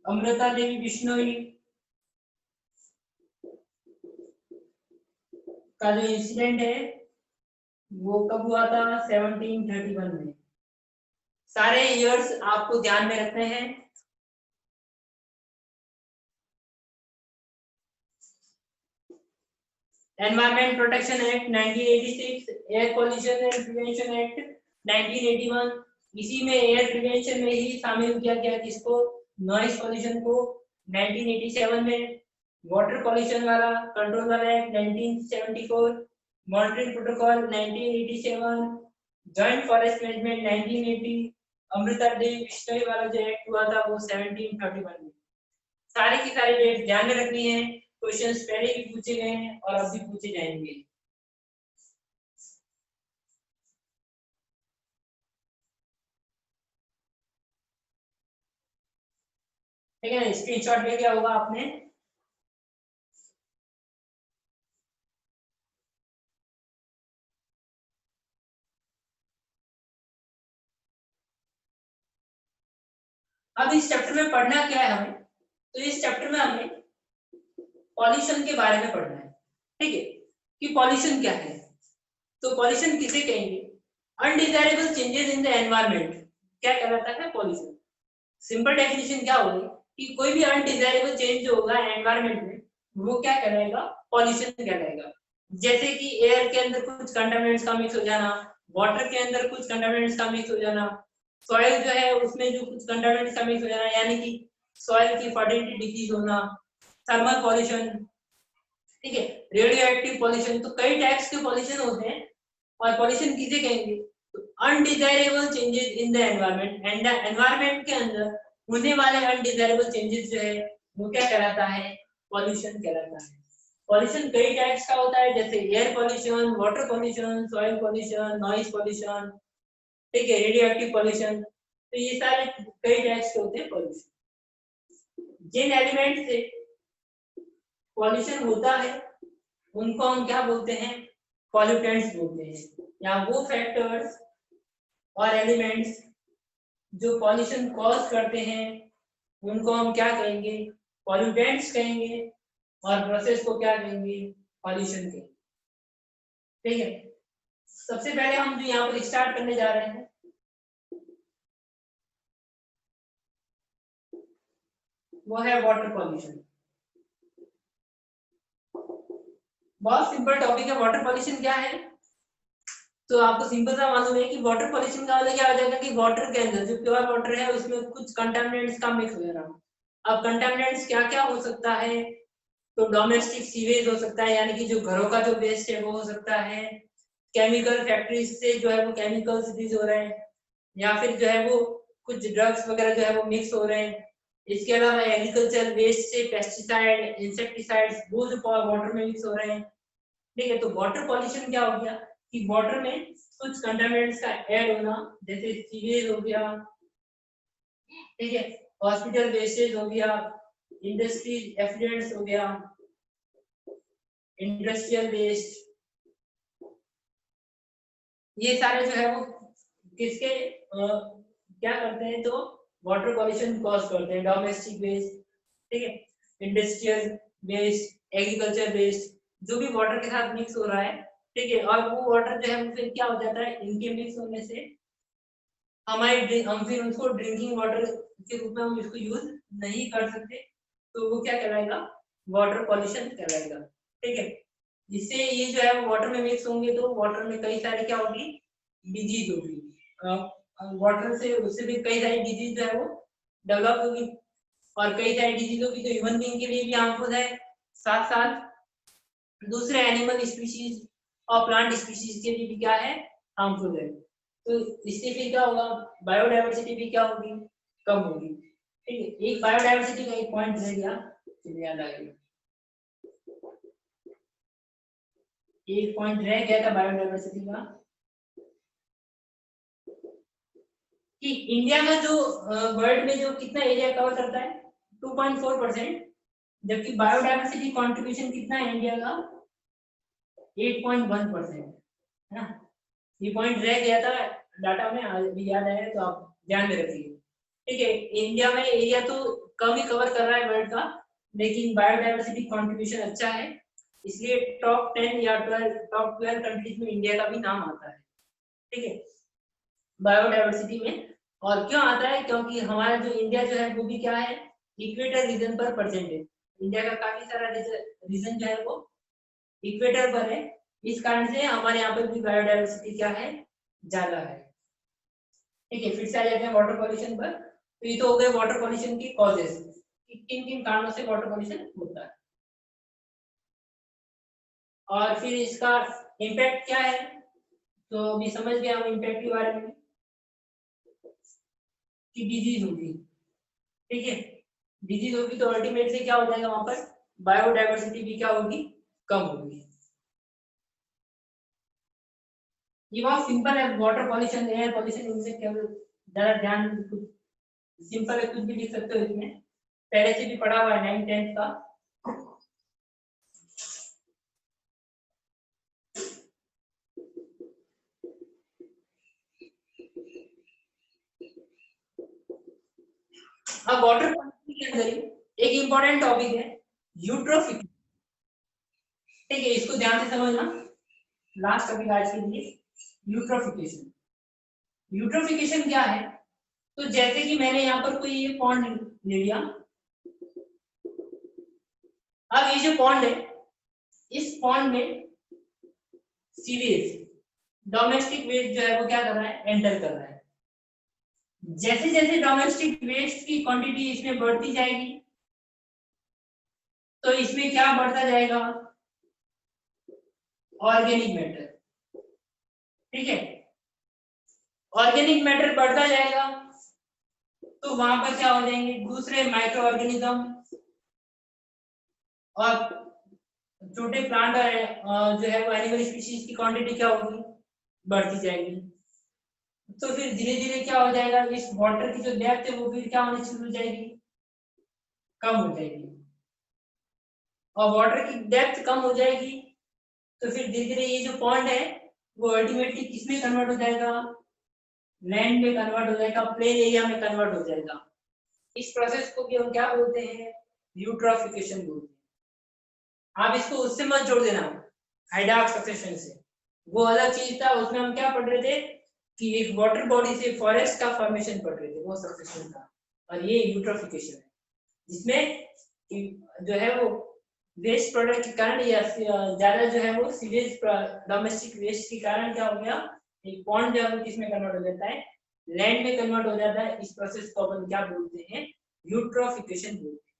[SPEAKER 1] Amrita Devi Bishnoi का जो इंसिडेंट है वो कब हुआ था 1731 में। सारे ईयर्स आपको ध्यान में रखने हैं। Environment protection act 1986, air pollution and prevention act 1981, इसी में एयर प्रिवेंशन में ही शामिल किया गया किसको, नॉइज पॉल्यूशन को 1987 में, वाटर पॉल्यूशन वाला कंट्रोल वाला act 1974, Montreal protocol 1987, joint forest management 1980, Amrita Devi Bishnoi वाला जो एक्ट हुआ था वो 1731 में। सारे की सारी डेट ध्यान में रखनी है। क्वेश्चंस पहले भी पूछे गए हैं और अब भी पूछे जाएंगे। ठीक है ना, स्क्रीनशॉट ले लिया होगा आपने। अब इस चैप्टर में पढ़ना क्या है हमें, तो इस चैप्टर में हमें पॉल्यूशन के बारे में पढ़ना है, ठीक है, कि पॉल्यूशन क्या है। तो पॉल्यूशन किसे कहेंगे, undesirable changes in the environment क्या कहलाता है पॉल्यूशन। सिंपल डेफिनेशन क्या होगी कि कोई भी अनडिजायरेबल चेंज जो होगा एनवायरनमेंट में वो क्या कहलाएगा, पॉल्यूशन कहलाएगा। जैसे कि एयर के अंदर कुछ कंटामिनेंट्स का मिक्स हो जाना, वाटर के अंदर कुछ कंटामिनेंट्स का मिक्स हो जाना, सॉइल जो है उसमें जो कुछ कंटामिनेंट्स का मिक्स हो जाना, यानी कि सॉइल की फर्टिलिटी डिक्रीज होना, थर्मल पॉल्यूशन, ठीक है, रेडियो एक्टिव पॉल्यूशन। तो कई टाइप्स के पॉल्यूशन होते हैं और पॉल्यूशन किसे कहेंगे, undesirable changes in the environment, and the environment के अंदर होने वाले अनडिजायरेबल चेंजेस जो है वो क्या कहलाता है, पॉल्यूशन कहलाता है। पॉल्यूशन कई टाइप्स का होता है, जैसे air pollution, water pollution, soil pollution, noise pollution, ठीक है, रेडियो एक्टिव पॉल्यूशन। तो ये सारे कई टाइप्स के होते हैं पॉल्यूशन। जिन एलिमेंट से पॉल्यूशन होता है उनको हम क्या बोलते हैं, पॉल्यूटेंट्स बोलते हैं, या वो फैक्टर्स और एलिमेंट्स जो पॉल्यूशन कॉज करते हैं उनको हम क्या कहेंगे, पॉल्यूटेंट्स कहेंगे, और प्रोसेस को क्या कहेंगे, पॉल्यूशन के। ठीक है, सबसे पहले हम जो यहाँ पर स्टार्ट करने जा रहे हैं वो है वाटर पॉल्यूशन। बहुत सिंपल टॉपिक है वाटर पॉल्यूशन क्या है। तो आपको सिंपल सा मालूम है कि वाटर पॉल्यूशन का मतलब क्या हो जाएगा कि वाटर के अंदर जो प्योर वाटर है उसमें कुछ कंटामिनेंट्स का मिक्स हो जाना। अब कंटामिनेंट्स क्या क्या हो सकता है, तो डोमेस्टिक सीवेज हो सकता है, यानी कि जो घरों का जो वेस्ट है वो हो सकता है, केमिकल फैक्ट्रीज से जो है वो केमिकल्स रिलीज हो रहे हैं, या फिर जो है वो कुछ ड्रग्स वगैरह जो है वो मिक्स हो रहे हैं, इसके अलावा एग्रीकल्चर वेस्ट से पेस्टिसाइड, इंसेक्टिसाइड्स वो जो वाटर में मिक्स हो रहे हैं, ठीक है। तो वाटर पॉल्यूशन क्या हो गया कि वाटर में कुछ कंटामिनेंट्स का ऐड होना, जैसे सीवेज हो गया, ठीक है, हॉस्पिटल वेस्टेज हो गया, इंडस्ट्री एफ्लुएंट्स हो गया, इंडस्ट्रियल वेस्ट, ये सारे जो है वो किसके क्या करते हैं, तो वाटर पॉल्यूशन कॉज करते हैं। डोमेस्टिक वेस्ट, ठीक है, इंडस्ट्रियल वेस्ट, एग्रीकल्चर वेस्ट, जो भी वाटर के साथ मिक्स हो रहा है, ठीक है, और वो वाटर जो है फिर क्या हो जाता है, इनके मिक्स होने से हम फिर उसको ड्रिंकिंग वाटर के रूप में हम इसको यूज नहीं कर सकते, तो वो क्या कहलाएगा, वाटर पॉल्यूशन कहलाएगा, ठीक है। जिससे ये जो है वाटर में मिक्स होंगे तो वाटर में कई सारी क्या होगी, डिजीज होगी, वाटर से उससे भी कई सारी डिजीज जो है वो डेवलप होगी, और कई सारी डिजीज होगी तो ह्यूमन बीइंग के लिए भी हार्मफुल है, साथ साथ दूसरे एनिमल स्पीशीज और प्लांट स्पीशीज के लिए भी क्या है, हार्मफुल है। तो इससे फिर क्या होगा, बायोडायवर्सिटी भी क्या होगी, कम होगी, ठीक है। एक बायोडायवर्सिटी का एक पॉइंट रह गया, चलिए याद आ गया, एक पॉइंट रह गया था बायोडायवर्सिटी का, कि इंडिया का जो वर्ल्ड में जो कितना एरिया कवर करता है, 2.4%, जबकि बायोडायवर्सिटी कंट्रीब्यूशन कितना है इंडिया का, 8.1%, है ना। ये पॉइंट रह गया था डाटा में, अभी याद आया तो आप ध्यान में रखिए, ठीक है। इंडिया में एरिया तो कम ही कवर कर रहा है वर्ल्ड का, लेकिन बायोडायवर्सिटी कंट्रीब्यूशन अच्छा है, इसलिए टॉप 10 या 12 टॉप 12 कंट्रीज में इंडिया का भी नाम आता है, ठीक है, बायोडायवर्सिटी में। और क्यों आता है, क्योंकि हमारा जो इंडिया जो है वो भी क्या है, इक्वेटर रीजन पर प्रेजेंट है। इंडिया का काफी सारा रीजन जो है वो इक्वेटर पर है, इस कारण से हमारे यहाँ पर भी बायोडायवर्सिटी क्या है, ज्यादा है, ठीक है। फिर से आ जाते हैं वाटर पॉल्यूशन पर। तो ये तो हो गए वाटर पॉल्यूशन की कॉजेस, कि किन किन कारणों से वाटर पॉल्यूशन होता है, और फिर इसका इम्पैक्ट क्या है, तो अभी समझ गए हम इम्पैक्ट के बारे में, कि डिजीज होगी, ठीक है, डिजीज होगी तो अल्टीमेटली क्या हो जाएगा, वहां पर बायोडायवर्सिटी भी क्या होगी, कम होगी। ये बहुत सिंपल है, वाटर पॉल्यूशन, एयर पॉल्यूशन, इनसे केवल ज्यादा ध्यान, सिंपल है, कुछ भी लिख सकते हो इसमें, पहले से भी पढ़ा हुआ है 9th 10th का। अब वाटर पॉल्यूशन के अंदर ही एक इंपॉर्टेंट टॉपिक है यूट्रोफिकेशन, ठीक है, इसको ध्यान से समझना, लास्ट टॉपिक आज के लिए यूट्रोफिकेशन। यूट्रोफिकेशन क्या है, तो जैसे कि मैंने यहाँ पर कोई ये पॉन्ड ले लिया, अब ये जो पॉन्ड है, इस पॉन्ड में सीवेज, डोमेस्टिक वेस्ट जो है वो क्या कर रहा है, एंटर कर रहा है। जैसे जैसे डोमेस्टिक वेस्ट की क्वांटिटी इसमें बढ़ती जाएगी, तो इसमें क्या बढ़ता जाएगा, ऑर्गेनिक मैटर, ठीक है, ऑर्गेनिक मैटर बढ़ता जाएगा, तो वहां पर क्या हो जाएंगे, दूसरे माइक्रो ऑर्गेनिज्म और छोटे प्लांट जो है वो एनिमल स्पीशीज की क्वांटिटी क्या होगी, बढ़ती जाएगी। तो फिर धीरे धीरे क्या हो जाएगा, इस वाटर की जो डेप्थ है वो फिर क्या होनी शुरू हो जाएगी, कम हो जाएगी, और वाटर की डेप्थ कम हो जाएगी, तो फिर धीरे धीरे ये जो पॉन्ड है वो अल्टीमेटली किसमें कन्वर्ट हो जाएगा, लैंड में कन्वर्ट हो जाएगा, प्लेन एरिया में कन्वर्ट हो जाएगा। इस प्रोसेस को भी हम क्या बोलते हैं, यूट्रोफिकेशन बोलते हैं। आप इसको उससे मत जोड़ देना, हाइड्राक सक्सेशन से, वो अलग चीज था, उसमें हम क्या पढ़ रहे थे कि एक वाटर बॉडी से फॉरेस्ट का फॉर्मेशन पढ़ रहे थे, वो सक्सेशन था, और ये यूट्रोफिकेशन है, जिसमें जो है वो वेस्ट प्रोडक्ट के कारण या ज्यादा जो है वो सीवेज डोमेस्टिक वेस्ट के कारण क्या हो गया, एक पॉन्ड जो है वो किसमें कन्वर्ट हो जाता है, लैंड में कन्वर्ट हो जाता है। इस प्रोसेस को अपन क्या बोलते हैं, यूट्रोफिकेशन बोलते हैं।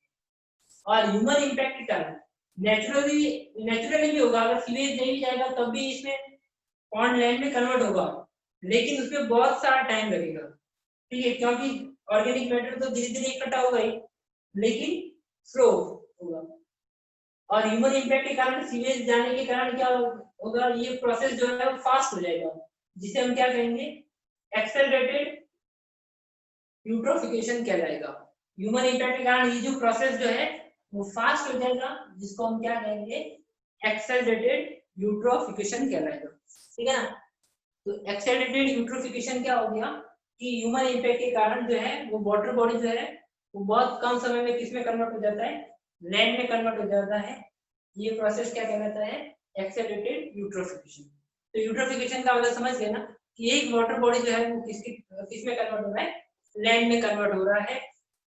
[SPEAKER 1] और ह्यूमन इम्पैक्ट के कारण नेचुरली भी होगा, अगर सीवेज नहीं भी जाएगा तब भी इसमें पॉन्ड लैंड में कन्वर्ट होगा, लेकिन उसमें बहुत सारा टाइम लगेगा, ठीक है, क्योंकि ऑर्गेनिक मैटर तो धीरे धीरे इकट्ठा होगा ही, लेकिन स्लो होगा। और ह्यूमन इम्पैक्ट के कारण सीवेज जाने के कारण क्या होगा, ये प्रोसेस जो है वो फास्ट हो जाएगा, जिसे हम क्या कहेंगे, एक्सेलरेटेड यूट्रोफिकेशन कहलाएगा। ह्यूमन इम्पैक्ट के कारण ये जो प्रोसेस जो है वो फास्ट हो जाएगा, जिसको हम क्या कहेंगे, एक्सेलरेटेड यूट्रोफिकेशन कहलाएगा। ठीक है ना। तो एक्सेलरेटेड यूट्रोफिकेशन क्या हो गया कि ह्यूमन इम्पैक्ट के कारण जो है वो वाटर बॉडी जो है वो बहुत कम समय में किस में कन्वर्ट हो जाता है, लैंड में कन्वर्ट हो जाता है। ये प्रोसेस क्या कहलाता है, एक्सेलरेटेड यूट्रोफिकेशन। तो यूट्रोफिकेशन का मतलब समझ गए ना कि एक वाटर बॉडी जो है वो किस में कन्वर्ट हो रहा है, लैंड में कन्वर्ट हो रहा है।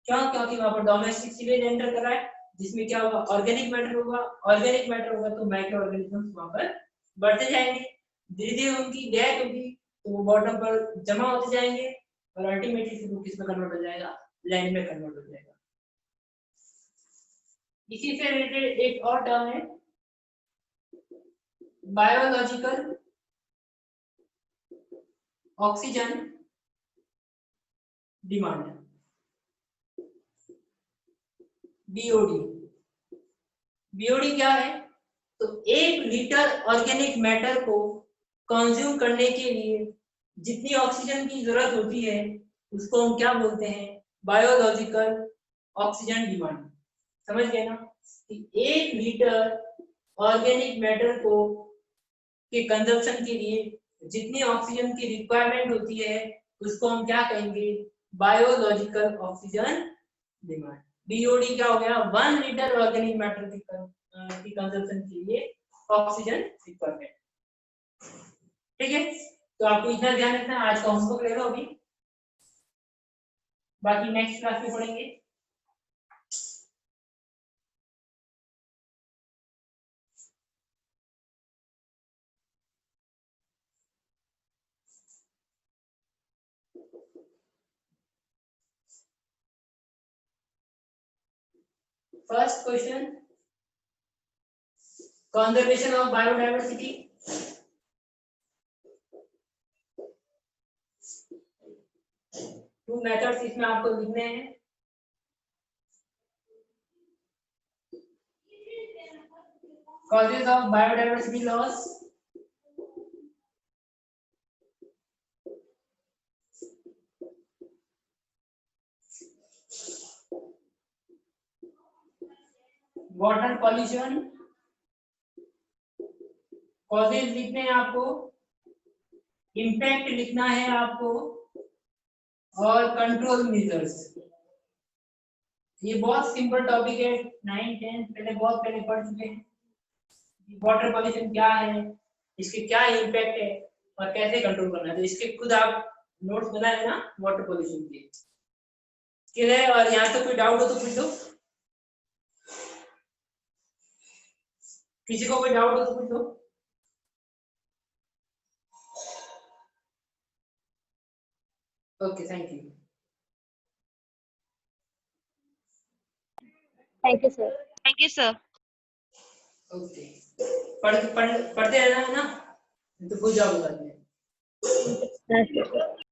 [SPEAKER 1] क्यों, क्योंकि वहां पर डोमेस्टिक सीवेज एंटर कर रहा है, जिसमें क्या होगा, ऑर्गेनिक मैटर होगा। ऑर्गेनिक मैटर होगा तो माइक्रो ऑर्गेनिजम्स वहां पर बढ़ते जाएंगे, धीरे धीरे उनकी डेथ होगी तो वो बॉटम पर जमा होते जाएंगे और अल्टीमेटली फिर वो किस में कन्वर्ट हो जाएगा, लैंड में कन्वर्ट हो जाएगा। इसी से रिलेटेड एक और टर्म है biological oxygen demand, BOD. BOD क्या है, तो 1 लीटर ऑर्गेनिक मैटर को कंज्यूम करने के लिए जितनी ऑक्सीजन की जरूरत होती है उसको हम क्या बोलते हैं, बायोलॉजिकल ऑक्सीजन डिमांड। समझ गए ना कि 1 लीटर ऑर्गेनिक मैटर को के कंजप्शन के लिए जितनी ऑक्सीजन की रिक्वायरमेंट होती है उसको हम क्या कहेंगे, बायोलॉजिकल ऑक्सीजन डिमांड। बीओडी क्या हो गया, 1 लीटर ऑर्गेनिक मैटर की कंजप्शन के लिए ऑक्सीजन रिक्वायरमेंट। ठीक है, तो आपको इतना ध्यान रखना है। आज का होमवर्क ले लो अभी, बाकी नेक्स्ट क्लास में पढ़ेंगे। First question, conservation of biodiversity. Two methods इसमें आपको लिखने हैं। causes of biodiversity loss, water pollution, causes लिखने हैं आपको, इम्पैक्ट लिखना है आपको, और कंट्रोल मेजर्स। ये बहुत सिंपल टॉपिक है, 9 10 पहले बहुत पहले पढ़ चुके हैं। वाटर पॉल्यूशन क्या है, इसके क्या इम्पैक्ट है और कैसे कंट्रोल करना है, तो इसके खुद आप नोट्स बनाए ना वाटर पॉल्यूशन के। क्लियर है, और यहाँ तो कोई डाउट हो तो पूछ लो, किसी को कोई डाउट हो तो पूछ लो। Okay, thank you.
[SPEAKER 2] Thank you, sir. Thank you, sir.
[SPEAKER 1] Okay, पढ़ते रहना है ना, तो भूल जाओगे बाद में।
[SPEAKER 2] Yes, sir.